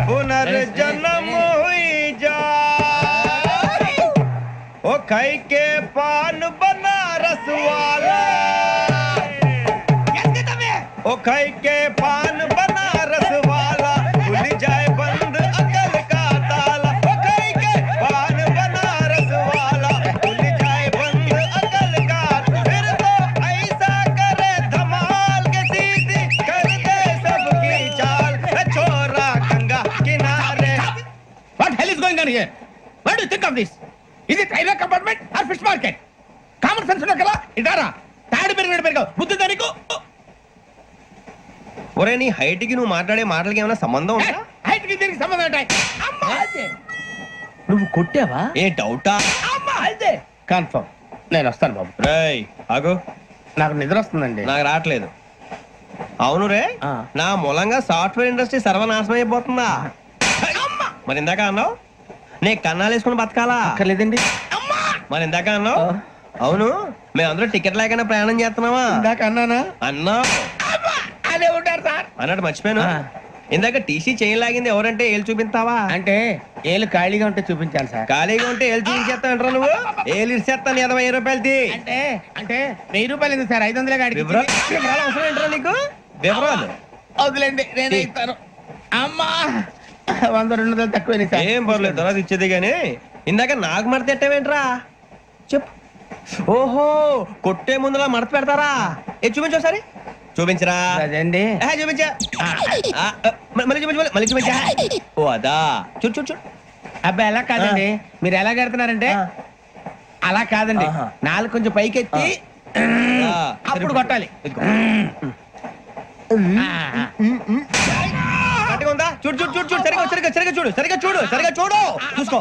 D: पुनर्जन्म हुई जा. ओ खाई के पान बनारस वाला, ओ खाई के पान बनारस वाला, खुल जाए बंद अकल का ताला. ओ खाई के पान बनारस वाला, खुल जाए बंद अकल का. फिर तो ऐसा करे धमाल के सीधी कर दे सबकी चाल. छोरा गंगा किनारे.
B: What hell is going on here? What do you think of this? Is it railway compartment or fish market? Common sense ఉన్నా కదా, ఇదారా తాడు పెరిగాడు బుద్ధి దానికి.
D: ఒరే నీ హైట్ కి నువ్వు మాట్లాడే మాటలకి ఏమైనా సంబంధం ఉందా?
B: హైట్ కి దీనికి సంబంధం ఉంటాయి. అమ్మా అదే
E: నువ్వు కొట్టావా?
D: ఏ డౌటా?
B: అమ్మా అదే కన్ఫర్మ్. నేను వస్తాను బాబు.
D: రేయ్ ఆగు,
B: నాకు నిద్ర వస్తుందండి.
D: నాకు రావట్లేదు. అవును రే, నా మూలంగా సాఫ్ట్వేర్ ఇండస్ట్రీ సర్వనాశనం అయిపోతుందా? మరి ఇందాక అన్నావు నే కన్నాలు వేసుకుని బతకాలా?
E: అక్కర్లేదండి.
D: మరి ఇందాక అన్నావు అవును మేమందరూ టికెట్ లేకుండా ప్రయాణం చేస్తున్నావా?
B: ఇందాక అన్నానా?
D: అన్నా
B: అదే ఉంటారు సార్
D: అన్నట్టు మర్చిపోయాను. ఇందాక టీసీ చేయి లాగింది ఎవరంటే ఏళ్ళు చూపిస్తావా?
B: అంటే ఏళ్ళు ఖాళీగా ఉంటే చూపించాలి సార్.
D: ఖాళీగా ఉంటే ఏళ్ళు చూపించేస్తానంటారా నువ్వు? ఏళ్ళు ఇచ్చేస్తాను 20 రూపాయలది.
B: అంటే అంటే 1000 రూపాయలు ఎందుకు సార్? 500 గాడికి
D: వివరాలు అవసరం ఏంటరా నీకు? వివరాలు
B: వదిలేండి, నేనే ఇస్తాను. అమ్మా 100-200 తక్కువ సార్.
D: ఏం పర్లేదు, తర్వాత ఇచ్చేది గానీ ఇందాక నాకు మడత ఎట్టవేంట్రా చెప్పు. ఓహో కొట్టే ముందులా మడత పెడతారా? ఏ చూపించు ఒకసారి. చూపించరా?
B: అదండి
D: చూపించా. మళ్ళీ చూపించు, మళ్ళీ చూపించా. ఓ అదా, చూడు చూడు చూడు.
B: అబ్బాయి ఎలా కాదండి, మీరు ఎలా కడుతున్నారంటే అలా కాదండి. నాలుగు కొంచెం పైకెత్తి అప్పుడు కొట్టాలి.
D: గట్టిగా ఉందా? చూడు చూడు చూడు చూడు సరిగా చూడు చూసుకో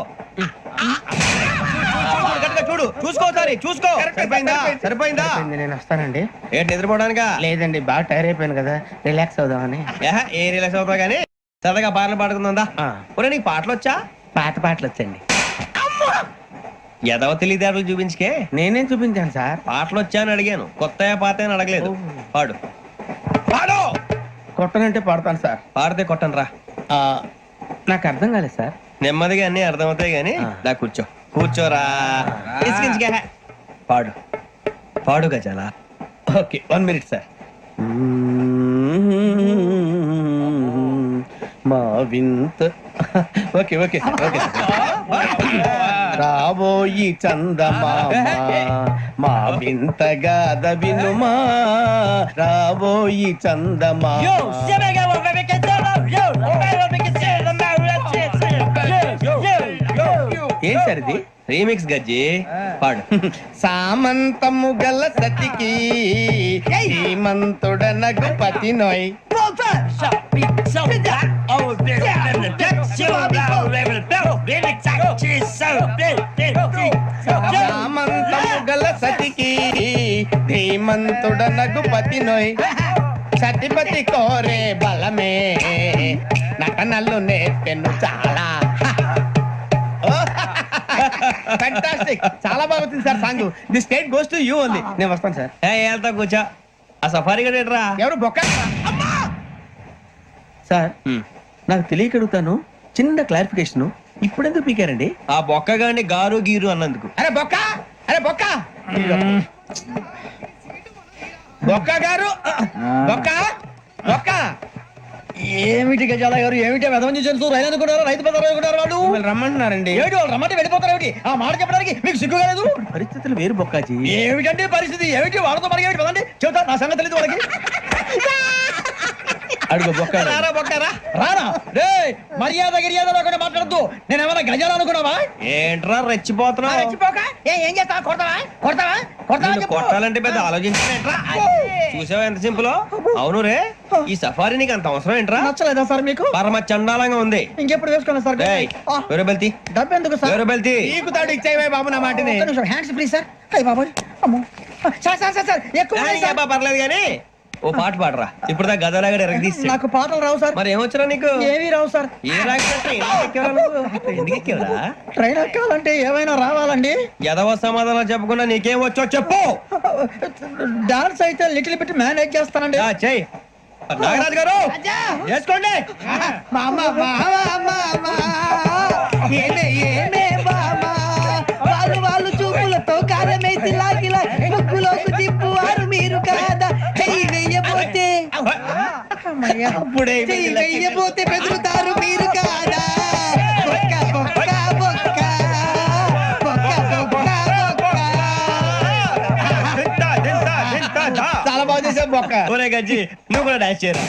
D: గట్టిగా చూడు చూసుకో ఒకసారి చూసుకో. సరిపోయిందా?
E: నేను వస్తానండి.
D: ఏంటి నిద్రపోవడానికా?
E: లేదండి, బాగా టైర్ అయిపోయాను కదా, రిలాక్స్ అవుదామని.
D: ఏ రిలాక్స్ అవుతావు కానీ సరదాగా పాటలు పాడుకుందా? ఒరే నీకు పాటలు వచ్చా?
E: పాత పాటలు వచ్చండి.
D: ఎదవ తెలివితేటలు చూపించుకే.
E: నేనేం చూపించాను సార్?
D: పాటలు వచ్చా అని అడిగాను, కొత్త పాత అని అడగలేదు. పాడు పాడు.
E: కొట్టనంటే పడతాను సార్.
D: పాడితే కొట్టను రా.
E: నాకు అర్థం కాలేదు సార్.
D: నెమ్మదిగా అన్ని అర్థమవుతాయి గానీ నా కూర్చోరా. ఇసుకించుకే. పాడు పాడు గజాల.
E: Okay, 1 minute sir. మా వింత ఓకే ఓకే ఓకే. రాబోయి చందమామ మా వింతగా వినుమా, రాబోయి చందమామ. ఏం సార్ ఇది?
D: రీమిక్స్ గజ్జి. పాడు.
E: సామంతము గల సతికి హేమంతుడనగు పతి నోయ్. సామంతము గల సతికి ధీమంతుడనగు పతి నోయ్. సతిపతి కోరే బలమే నటనలు నేర్పెను చాలా. ఫ్యాంటాస్టిక్, చాలా బాగా వచ్చింది sir song. The state goes to you only. నేను వస్తాను సార్.
D: వెళ్తా కూర్చో. ఆ సఫారీ గడేట్రా.
E: ఎవరు బొక్క సార్? నాకు తెలియక అడుగుతాను, చిన్న క్లారిఫికేషన్. ఇప్పుడెందుకు పీకారండి?
D: ఆ బొక్కగాని గారు గీరు అన్నందుకు.
E: అరే బొక్క, అరే బొక్క, బొక్క గారు, బొక్క బొక్క.
C: ఏమిటి గజాల గారు, ఏమిటి వెదవని తెలుసు? రైలు అనుకున్నారు, రైతు బజార్ అనుకున్నారు. వాళ్ళు
E: రమ్మంటున్నారండి.
C: ఏమిటి వాళ్ళు రమ్మంటే వెళ్ళిపోతారు? ఏమిటి ఆ మాట చెప్పడానికి మీకు సిగ్గు కాలేదు?
E: పరిస్థితులు వేరు బొక్కాజీ.
C: ఏమిటంటే పరిస్థితి ఏమిటి? వాళ్ళతో మనకి ఏమిటి పదండి, చెబుతా. నా సంగతి తెలియదు వాళ్ళకి.
E: అడుగు బొక్క.
D: రారా బొక్కరా.
C: రానా రే, మర్యాద గిర్యాద లేకుండా మాట్లాడద్దు. నేను ఏమైనా గజాలు అనుకున్నావా?
D: ఏంట్రా రెచ్చిపోతున్నావు?
C: రెచ్చిపోక ఏం చేస్తావా? కొడతావా కొడతావా కొడతావా
D: నిన్ను కొట్టాలంటే పెద్ద ఆలోచించా. చూసావా ఎంత సింపుల్? అవును రే, ఈ సఫారీ నీకు అంత అవసరం ఏంట్రా?
C: నచ్చలేదా సార్ మీకు?
D: పరమ చండాలంగా ఉంది.
C: ఇంకెప్పుడు వేసుకోండి సార్.
D: వేరే బెల్తి,
C: డబ్బు ఎందుకు సార్?
D: వేరే బెల్తి.
C: నీకు తాడు ఇచ్చేవే బాబు నా మాటని. Hands please sir. అయ్యి బాబు అమ్మో సార్ సార్ సార్ సార్ ఎక్కువ ఉన్నాయి సార్.
D: పర్లేదు కానీ ఓ పాట పాడరా. ఇప్పుడు దా గదలాగడ ఎరగదీసి.
C: నాకు పాటలు రావు సార్.
D: మరి ఏమొచ్చరా నీకు?
C: ఏవి రావు సార్.
D: ఏ రాకపోతే ఎందుకు ఎక్కేవరా?
C: ట్రైన్ ఎక్కాలంటే ఏమైనా రావాలండి.
D: ఎదవ సమాధానం చెప్పకుండా నీకేం వచ్చో చెప్పు.
C: డాన్స్ అయితే లిటిల్ బిట్ మేనేజ్ చేస్తానండి.
D: చెయ్యి. నాగరాజు గారు చేసుకోండి.
C: ఏమే ఏమే బామా, వాళ్ళు వాళ్ళు చూపులతో కారమేసి లాగిలా ముక్కులోకి తిప్పువారు మీరు కాదా? చెయ్యి వెయ్యబోతే
D: అప్పుడే
C: చెయ్యి వెయ్యబోతే బెదురుతారు మీరు కాదా? బొక్క బొక్క బొక్క బొక్క బొక్క బొక్క. చాలా బాగా చేసావు బొక్క.
D: ఒరే గజ్జి, నువ్వు కూడా డాన్స్ చేయరా.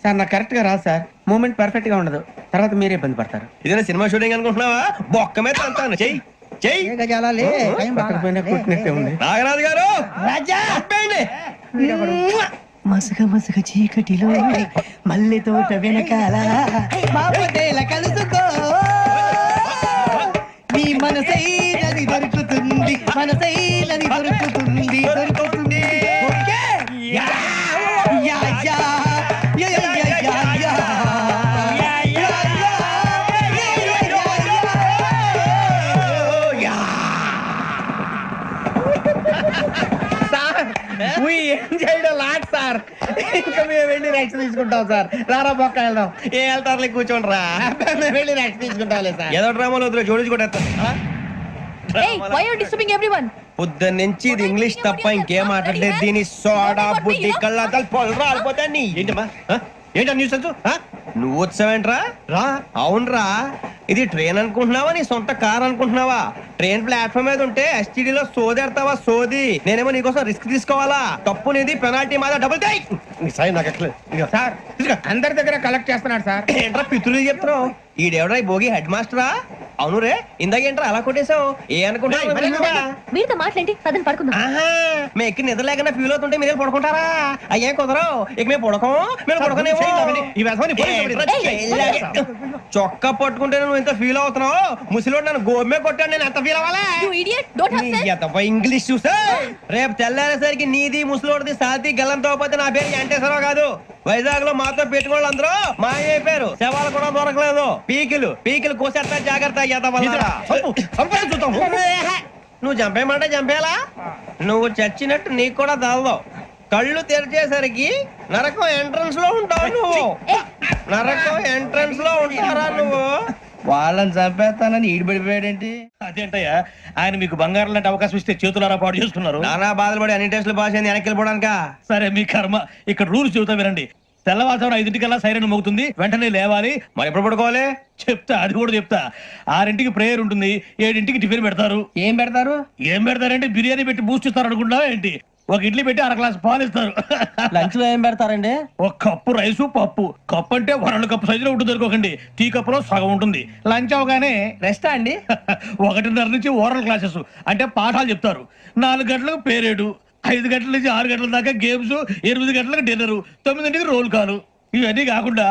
E: సార్ నాకు కరెక్ట్ గా రాదు సార్. మూమెంట్ పర్ఫెక్ట్ గా ఉండదు, తర్వాత మీరే ఇబ్బంది పడతారు.
D: ఇదేనా సినిమా షూటింగ్ అనుకుంటున్నావా? బొక్క మీద అంటాను. చెయ్యి చెయ్యి.
C: ఏ గజాలా లే, టైం బాగా.
E: పక్కన కొట్టినట్టే ఉంది.
D: నాగరాజు గారు
C: రాజా
D: చెప్పండి.
C: మసక మసక చీకటిలో మల్లె తోట వెనకాల బాపతేల కలుసుకో, నీ మనసైనది దొరుకుతుంది, మనసైనది దొరుకుతుంది దొరుకుతుంది. Okay? Yeah yeah yeah yeah yeah yeah yeah yeah. Sir ఇంకా మేము వెళ్ళి రెక్స్ తీసుకుంటాం సార్. రారా బొక్క వెళ్దాం.
D: ఏ వెళ్తారులే, కూర్చోండి రా.
C: మేము వెళ్ళి రెక్స్ తీసుకుంటాంలే సార్.
D: ఏదో డ్రామాలో వద్దు, జోడించి కొట్టేస్తా.
G: Hey, why are you disturbing everyone?
D: పొద్దున్న నుంచి ఇది ఇంగ్లీష్ తప్ప ఇంకేం మాట్లాడలేదు. దీని సోడా బుద్ధి కళ్ళ పొలు రాలిపోతా. నీ ఏంటమ్మా ఏంటా న్యూస్? నువ్వు వచ్చావేంట్రా? రా. అవునరా, ఇది ట్రైన్ అనుకుంటున్నావా నీ సొంత కార్ అనుకుంటున్నావా? ట్రైన్ ప్లాట్ఫామ్ మీద ఉంటే ఎస్టీడీ లో సోదేడతావా? సోది. నేనేమో నీకోసం రిస్క్ తీసుకోవాలా? తప్పు నీది, పెనాల్టీ మాదా, డబుల్ టై.
E: సార్ అందరి దగ్గర కలెక్ట్ చేస్తున్నాడు సార్.
D: ఏంట్రా పితులు చెప్తున్నావు? ఈడెవడా భోగి హెడ్ మాస్టరా? అవును రే ఇందాక ఏంట్రా అలా కొట్టేశావు ఏ అనుకుంటా
G: మీరుతో మాట్లాడి పదని పడుకుందాం.
D: ఆహా మేము ఎక్కి నిద్ర లేకుండా ఫీల్ అవుతుంటే మీరు పడుకుంటారా? అయ్యేం కుదరవు ఇక మేము పడకం మేము పడకనేమో. చొక్కా పట్టుకుంటే నువ్వు ఇంత ఫీల్ అవుతున్నావు, ముసలివాడు నన్ను గోమే కొట్టాడు, నేను ఎంత ఫీల్ అవ్వాలా?
G: You idiot, don't have sense.
D: English చూసా రేపు తెల్లారేసరికి నీది ముసలోడిది సాతి గల్లంతో పోతే నా పేరు వెంకటేశ్వరరావు కాదు. వైజాగ్ లో మాతో పెట్టుకోవాలి అందరూ మాయైపోయారు, శవాలు కూడా దొరకలేదు. పీకిలు కోసేస్తా జాగ్రత్త. నువ్వు చంపేయమంటే చంపేలా? నువ్వు చచ్చినట్టు నీకు కూడా తగదు. కళ్ళు తెరిచేసరికి నరకం ఎంట్రన్స్ లో ఉంటావు నువ్వు. నరకం ఎంట్రన్స్ లో ఉంటారా నువ్వు?
B: వాళ్ళని చంపేస్తానని ఈడిపడిపోయాడేంటి?
E: అదేంటయ్యా ఆయన మీకు బంగారం లాంటి అవకాశం ఇస్తే చేతులారా పాటు చేస్తున్నారు.
D: నానా బాధలు పడి అన్ని టెస్టులు పాస్ అయింది వెనక్కి వెళ్ళిపోవడానికా?
E: సరే మీ కర్మ. ఇక్కడ రూల్స్ చెబుతా వినండి. తెల్లవారుజామున 5:00కల్లా సైరన్ మోగుతుంది, వెంటనే లేవాలి.
D: మరి ఎప్పుడు పడుకోవాలి?
E: చెప్తా, అది కూడా చెప్తా. 6ంటికి ప్రేయర్ ఉంటుంది, 7ంటికి టిఫిన్ పెడతారు.
B: ఏం పెడతారు?
E: ఏం పెడతారంటే బిర్యానీ పెట్టి బూస్ట్ ఇస్తారు అనుకుంటావా ఏంటి? ఒక ఇడ్లీ పెట్టి 1 గ్లాస్ పాలు ఇస్తారు.
B: లంచ్ లో ఏం పెడతారండి?
E: ఒక కప్పు రైసు పప్పు. కప్పు అంటే 1/2 కప్పు సైజులో ఉంటుంది అనుకోకండి. టీ కప్పులో సగం ఉంటుంది. లంచ్ అవగానే
B: రెస్టా అండి?
E: 1:30 నుంచి ఓరల్ క్లాసెస్ అంటే పాఠాలు చెప్తారు. 4 గంటలకు పేరేడు, 5 గంటల నుంచి 6 గంటల దాకా గేమ్స్, 8 గంటలకు డిన్నర్, 9ంటికి రోల్ కాలు. ఇవన్నీ కాకుండా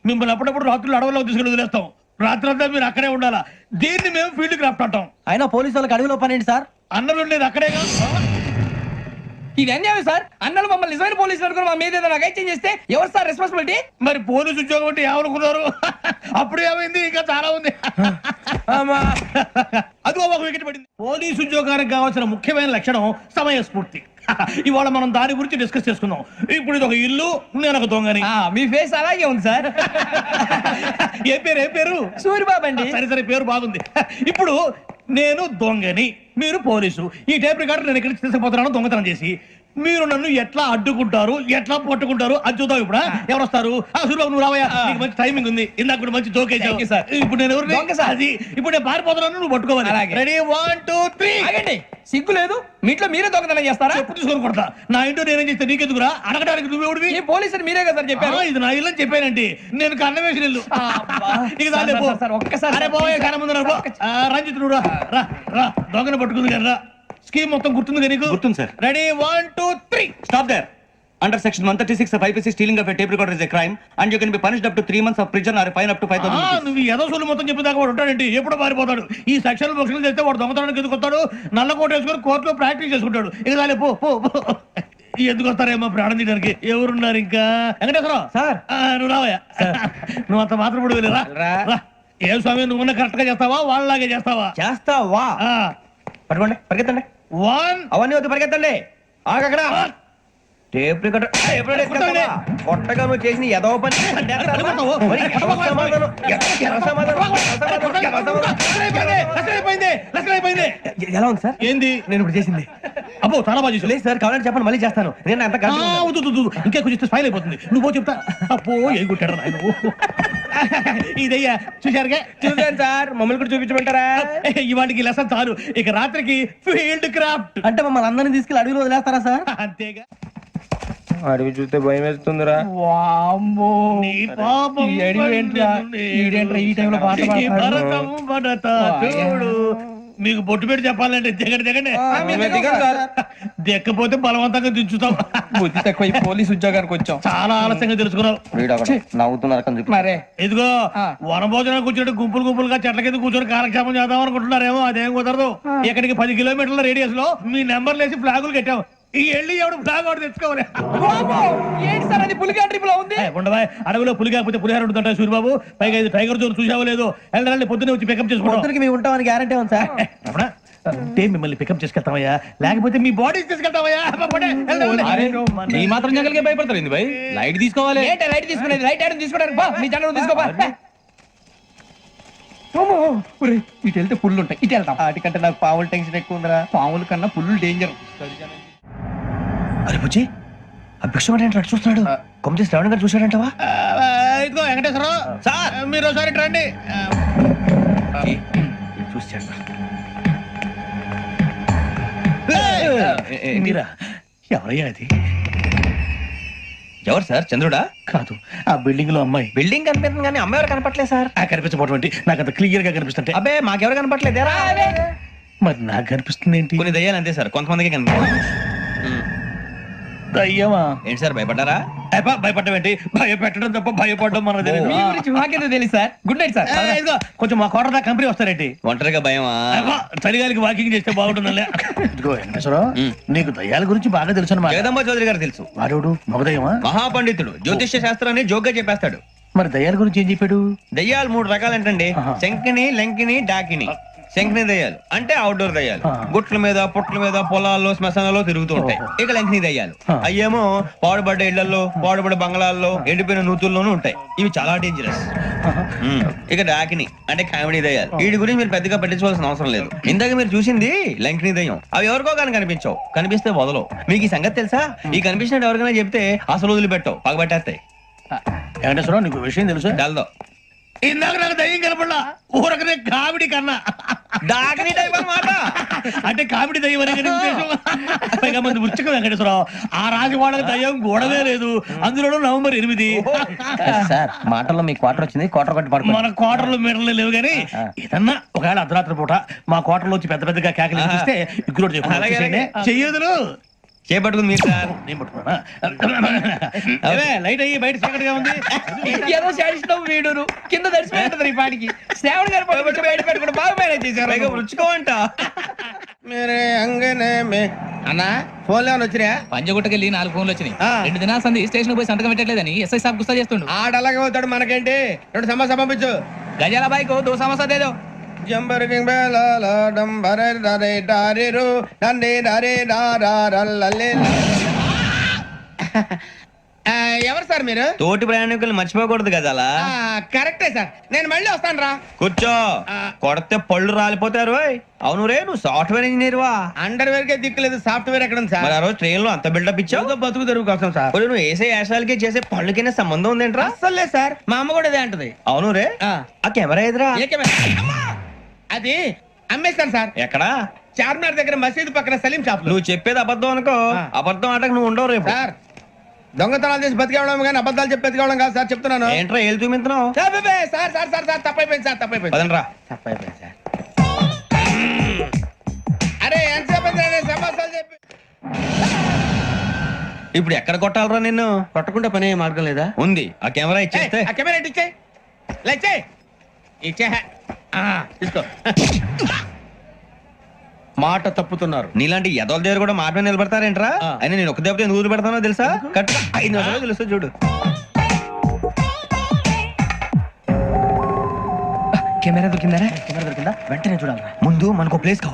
E: మిమ్మల్ని అప్పుడప్పుడు రాత్రులు అడవుల్లో తీసుకుని వదిలేస్తాం. రాత్రి అంతా మీరు అక్కడే ఉండాలా. దీన్ని మేము ఫీల్డ్ క్రాఫ్ట్ అంటాం.
B: అయినా పోలీసు వాళ్ళకి అడవిలో పని ఏంటి సార్?
E: అన్నలు ఉండేది అక్కడే కాదు.
B: ఇది అన్యాయం సార్. అన్నలు మమ్మల్ని నిజమైన పోలీసులు అనుకుని మా మీద ఏదైనా నగైత్యం చేస్తే ఎవరు సార్ రెస్పాన్సిబిలిటీ?
E: మరి పోలీసు ఉద్యోగం అంటే ఏమనుకున్నారు? అప్పుడు ఏమైంది? ఇంకా చాలా ఉంది. అది ఒక వికెట్ పడింది. పోలీసు ఉద్యోగానికి కావాల్సిన ముఖ్యమైన లక్షణం సమయస్ఫూర్తి. ఇవాళ మనం దాని గురించి డిస్కస్ చేసుకుందాం. ఇప్పుడు ఇది ఒక ఇల్లు, నేను ఒక దొంగని.
B: మీ ఫేస్ అలాగే ఉంది సార్.
E: ఏ పేరు?
B: సూరిబాబు అండి.
E: సరే పేరు బాగుంది. ఇప్పుడు నేను దొంగని, మీరు పోలీసు. ఈ టైప్ రికార్డు నేను ఇక్కడికి తీసుకుపోతున్నాను దొంగతనం చేసి. మీరు నన్ను ఎట్లా అడ్డుకుంటారు, ఎట్లా పట్టుకుంటారు అది చూద్దాం. ఇప్పుడు ఎవరు వస్తారు? సూరిబాబు నువ్వు రావయ్యా, నీకు మంచి టైమింగ్ ఉంది. ఇందాక కూడా మంచి జోక్ వేసావు. ఇప్పుడు నేను ఎవరు? అది ఇప్పుడు నేను పారిపోతున్నాను, నువ్వు పట్టుకోవాలి. రెడీ 1 2 3.
B: ఆగండి, సిగ్గు లేదు? మీ ఇంట్లో మీరే దొంగతనం చేస్తారా?
E: చెప్పు తీసుకొని కొడతా. నా ఇంట్లో నేనేం చేస్తే నీకెందుకురా? అడగడానికి నువ్వెవడివి?
B: ఈ పోలీసులు మీరే కదా సార్ చెప్పారు.
E: ఇది నా ఇల్లు అని చెప్పానండి. నేను కన్న వేసిన ఇల్లు.
B: ఒక్కసారి
E: కన్న ముందు రంజిత్ నువ్వు రా దొంగను పట్టుకుంది కదా. స్కీమ్ మొత్తం గుర్తుంది నీకు?
J: గుర్తుంది sir.
E: Ready 1 2 3.
J: Stop there. Under section 136 of IPC, stealing of a tape recorder is a crime and you can be punished up to 3 months of prison or a fine up to 5,000 rupees.
E: నువ్వు ఏదో సొల్లు మొత్తం చెప్పేదాకా వాడు ఉంటాడండి. ఎప్పుడో పారిపోతాడు. ఈ సెక్షన్ బుక్స్లు చేస్తే వాడు దొంగతనానికి ఎందుకు వస్తాడు? నల్ల కోట వేసుకొని కోర్టులో ప్రాక్టీస్ చేసుకుంటాడు. ఇక చాలే పో. ఎందుకు వస్తారేమో ప్రాణం తీయడానికి. ఎవరున్నారు ఇంకా? వెంకటేశ్వరరావు
B: సార్.
E: నువ్వు రావయ్యా. నువ్వు అంత మాత్రం ఇప్పుడు వెళ్ళిరా. ఏ స్వామి నువ్వు కరెక్ట్ గా చేస్తావా వాళ్ళలాగే చేస్తావా?
D: చేస్తావా? పట్టుకోండి, పరిగెత్తండి.
E: 1
D: అవన్నీ వద్దు, పరిగెత్తండి. ఆగక్కడ టేప్ రికార్డర్ కొట్టగా నువ్వు చేసిన ఎదవ పని. ఎలా ఉంది సార్?
E: ఏంది
D: నేను ఇప్పుడు చేసింది?
E: అబ్బో చాలా బాగా చేసావు.
D: లేదు సార్, కావాలని చెప్పండి, మళ్ళీ చేస్తాను. నేను అంత
E: ఇంకా కొంచెం స్మైల్ అయిపోతుంది. నువ్వు చెప్తా. అబ్బో ఏ కొట్టాడు నాయన. ఇదయ్యా చూశారుగా?
D: చూసాను సార్, మమ్మల్ని కూడా చూపించమంటారా?
E: ఇవాటికి లెసన్ చాలు. ఇక రాత్రికి ఫీల్డ్ క్రాఫ్ట్.
B: అంటే మమ్మల్ని అందరినీ తీసుకెళ్ళి అడవిలో వదిలేస్తారా సార్?
E: అంతేగా.
D: అడవి చూస్తే భయం వేస్తుందిరా.
E: నీ పాపం
B: ఈడేంట్రా ఈ టైంలో పాట
E: ఈ భరతం భరత చూడు. మీకు బొట్టు పెట్టి చెప్పాలంటే దిగండి. దిక్కపోతే బలవంతంగా దించుతాం.
B: బుద్ధి తక్కువ ఈ పోలీస్ ఉద్యోగానికి వచ్చాం.
E: చాలా ఆలస్యంగా తెలుసుకున్నావు.
D: నవ్వుతున్నారు.
B: మరే
E: ఇదిగో వనభోజనం కూర్చొని గుంపులుగా చెట్ల కింద కూర్చొని కాలక్షేపం చేద్దాం అనుకుంటున్నారేమో. అదేం కుదరదు. ఇక్కడికి 10 కిలోమీటర్ల రేడియస్ లో మీ నెంబర్లు వేసి ఫ్లాగులు కట్టాం. ఈ వెళ్ళి ఎవడు ఫ్లాగ్ వాడు తెచ్చుకోవాలి.
B: ఏంటి సార్ అది పులిగా ట్రిప్ లో ఉంది?
E: ఉండవా, అడవిలో పులి కాకపోతే పులిహార ఉంటుంటా సూరిబాబు. పైగా ఇది టైగర్ జోన్ చూసావో లేదో. వెళ్ళాలి పొద్దున్నే వచ్చి పికప్ చేసుకుంటాం.
B: మేము ఉంటామని గ్యారంటీ ఉంది సార్.
E: అంటే మిమ్మల్ని పికప్ చేసుకెళ్తామయ్యా, లేకపోతే మీ బాడీ తీసుకెళ్తామయ్యా.
B: ఈ మాత్రం జంగల్కే భయపడతారు భయ్. లైట్ తీసుకోవాలి. లైట్ తీసుకునేది లైట్ ఐటమ్ తీసుకోవడానికి మీ జంగల్ తీసుకోవా. ఇటు వెళ్తే పుల్లు ఉంటాయి, ఇటు వెళ్తాం. వాటికంటే నాకు పావులు టెన్షన్ ఎక్కువ ఉందిరా. పావుల కన్నా పుల్లు డేంజర్.
D: అరే బుజ్జి, అభిక్షం అంటే చూస్తున్నాడు. కొమ్మ శ్రావణ్ గారు చూశాడంటవా?
E: ఇదిగో వెంకటేశ్వరరావు సార్, మీరు ఒకసారి రండి.
D: చూశాడు.
E: మీరా? ఎవరయ్యా అది?
D: ఎవరు సార్ చంద్రుడా?
E: కాదు, ఆ బిల్డింగ్ లో అమ్మాయి.
D: బిల్డింగ్ కనిపిస్తుంది కానీ అమ్మ ఎవరు కనపట్లేదు సార్.
E: ఆ కనిపించబోటువంటి నాకు అంత క్లియర్ గా కనిపిస్తుంటే
D: అబ్బే మాకెవరు కనపట్లేదు.
E: మరి నాకు కనిపిస్తుంది ఏంటి?
D: కొన్ని దయ్యాలు అంతే సార్, కొంతమందికి కనిపిస్తుంది.
E: దయ్యమా?
D: ఏంటి సార్ భయపడ్డారా?
E: భయపడడం ఏంటి? భయపెట్టడం తప్ప భయపడడం మనకు తెలియదు.
D: మీ
B: గురించి మాకేదో తెలుసు సార్. Good night sir.
E: ఇదిగో, కొంచెం మా కోట దాకా కంపెనీ వస్తారేంటి?
D: ఒంటరిగా భయమా?
E: చలిగాలికి వాకింగ్ చేస్తే బాగుంటుందిలే. ఇదిగో వెంకటేశ్వరరావు, నీకు దయ్యాల గురించి బాగా తెలుసు అన్నమాట.
D: జగదంబ చౌదరి గారు తెలుసు.
E: వాడోడు మగదయ్యమా?
D: మహాపండితుడు, జ్యోతిష్య శాస్త్రాన్ని జోగ్గా చెప్పేస్తాడు.
E: మరి దయ్యాల గురించి ఏం చెప్పాడు?
D: దయ్యాలు 3 రకాలంటండి.
E: ఆహా.
D: శంకిని, లంకిని, డాకిని. శంకిని దయ్యాలు అంటే అవుట్డోర్ దయ్యాలు,
E: ఆ.
D: గుట్ల మీద పుట్ల మీద పొలాల్లో శ్మశానాల్లో తిరుగుతూ ఉంటాయి. ఇక లంకిని దయ్యాలు
E: ఆ.
D: అయ్యేమో పాడుబడ్డ ఇళ్లలో పాడుబడ్డ బంగ్లాల్లో ఎండిపోయిన నూతుల్లోనూ ఉంటాయి. ఇవి చాలా డేంజరస్. ఇక డాకిని అంటే కామెడీ దయ్యాలు. వీటి గురించి మీరు పెద్దగా పట్టించుకోవాల్సిన అవసరం లేదు. ఇందాక మీరు చూసింది లంకిని దయ్యం. అవి ఎవరికో కానీ కనిపించవు, కనిపిస్తే వదలవు. మీకు ఈ సంగతి తెలుసా? ఈ కనిపించినట్టు ఎవరికైనా చెప్తే అసలు వదిలిపెట్టవు, పగబట్టేస్తాయి.
E: వెంకటేశ్వరరావు, నీకు విషయం తెలుసు?
D: డల్దో
E: ఇందాక నాకు దయ్యం కనపడలా, ఊరకనే కామెడీ కన్నా.
D: డాకిని టైప్ అన్నమాట.
E: అంటే కామెడీ దయ్యం అనే కదా ఉద్దేశం. పైగా మంది ఉచ్చక వెంకటేశ్వరరావు, ఆ రాజు వాళ్ళకి దయ్యం గొడవే లేదు. అందులోనూ నవంబర్ 8.
B: సార్ మాటల్లో మీ క్వార్టర్ వచ్చింది. క్వార్టర్ కొట్టి పడుకో.
E: మన కోటర్లు మీటర్లు లేవు కానీ ఏదన్నా ఒకవేళ అర్ధరాత్రి పూట మా కోటర్లో వచ్చి పెద్ద పెద్దగా కేకలు ఇస్తే ఇగ్గురు
D: అలాగే, అలాగే.
E: చెయ్యదులు
D: చేపట్టుకుంది మీరు సార్.
E: నేను పట్టుకున్నా. ఏవే, లైట్ అయ్యి బయట చీకటిగా ఉంది.
B: ఏదో శాడిస్తాం వీడును కింద దర్శనం ఈ పాటికి శ్రావణ్ గారు పట్టుకుంటే బయట పెట్టుకుంటే బాగా మేనేజ్ చేశారు.
D: పైగా రుచుకోవంట.
F: మేరే అంగనే మే అన్నా ఫోన్ లేవని వచ్చినా
B: పంజగుట్టకెళ్ళి 4 ఫోన్లు వచ్చినాయి. 2 దినాల సంది స్టేషన్ పోయి సంతకం పెట్టలేదని ఎస్ఐ సాబ్ గుస్తా చేస్తుండు.
F: ఆడలాగే పోతాడు, మనకేంటి? 2 సమస్య పంపించు.
B: గజాల బైక్ 2 సమస్య దేదో.
F: జంబరకింగ్ బేలాల డంబరే డరే డారిరు నందే డరే డారారల్లలే. ఎవరు సార్ మీరు?
D: తోటి ప్రయాణికులు మర్చిపోకూడదు కదా అలా.
F: కరెక్టే సార్, నేను మళ్ళీ వస్తాను రా.
D: కూర్చో, కొడితే పళ్ళు రాలిపోతారు. అవును రే, నువ్వు సాఫ్ట్వేర్ ఇంజనీర్ వా?
F: అండర్వేర్ కే దిక్కులేదు, సాఫ్ట్వేర్ ఎక్కడ ఉంది సార్?
D: మరి ఆ రోజు ట్రైన్ లో అంత బిల్డప్ ఇచ్చావు.
F: బతుకు తెరుగు కోసం సార్.
D: మరి నువ్వు వేసే యాశాలకి చేసే పళ్ళకైనా సంబంధం ఉందేంట్రా?
F: అస్సలు లేదు సార్, మా అమ్మ కూడా ఇదే అంటది.
D: అవును రే, ఆ కెమెరా ఎదురా
F: ఏ కెమెరా? అమ్మా! అది అమ్మేస్తాను సార్.
D: ఎక్కడా?
F: చార్మినార్ దగ్గర మసీదు పక్కన సలీం షాప్ లో.
D: నువ్వు చెప్పేది అబద్ధం అనుకో. అబద్ధం ఆటకు నువ్వు ఉండవు రేపు.
F: సార్ దొంగతనాలు చేసి బతికేవడం కానీ అబద్ధాలు చెప్పి బతికేవడం కాదు సార్, చెప్తున్నాను.
D: ఏంట్రా ఏళ్ళు చూపించినావు?
F: Sir sir sir sir sir తప్పైపోయింది సార్, తప్పైపోయింది.
D: పదండ్రా.
F: తప్పైపోయింది సార్. అరే ఎంతసేపు సమాసాలు చెప్పి
D: ఇప్పుడు ఎక్కడ కొట్టాలరా నిన్ను?
F: కొట్టకుండా పనే మార్గం లేదా?
D: ఉంది, ఆ కెమెరా ఇచ్చేస్తే.
F: ఆ కెమెరా ఇటు ఇచ్చేయ్. ఇలా ఇచ్చేయ్. ఇచ్చే తీసుకో. మాట తప్పుతున్నారు.
D: నీలాంటి ఎదల దగ్గర కూడా మాట మీద నిలబడతారేంట్రా? అయినా నేను ఒక దెబ్బతో ఎందుకు పెడతానో తెలుసా? కట్ 5 నిమిషాలు తెలుసు చూడు.
B: కెమెరా దొరికిందా?
C: కెమెరా దొరికిందా? వెంటనే చూడాలి.
D: ముందు మనకు ప్లేస్ కావాలి.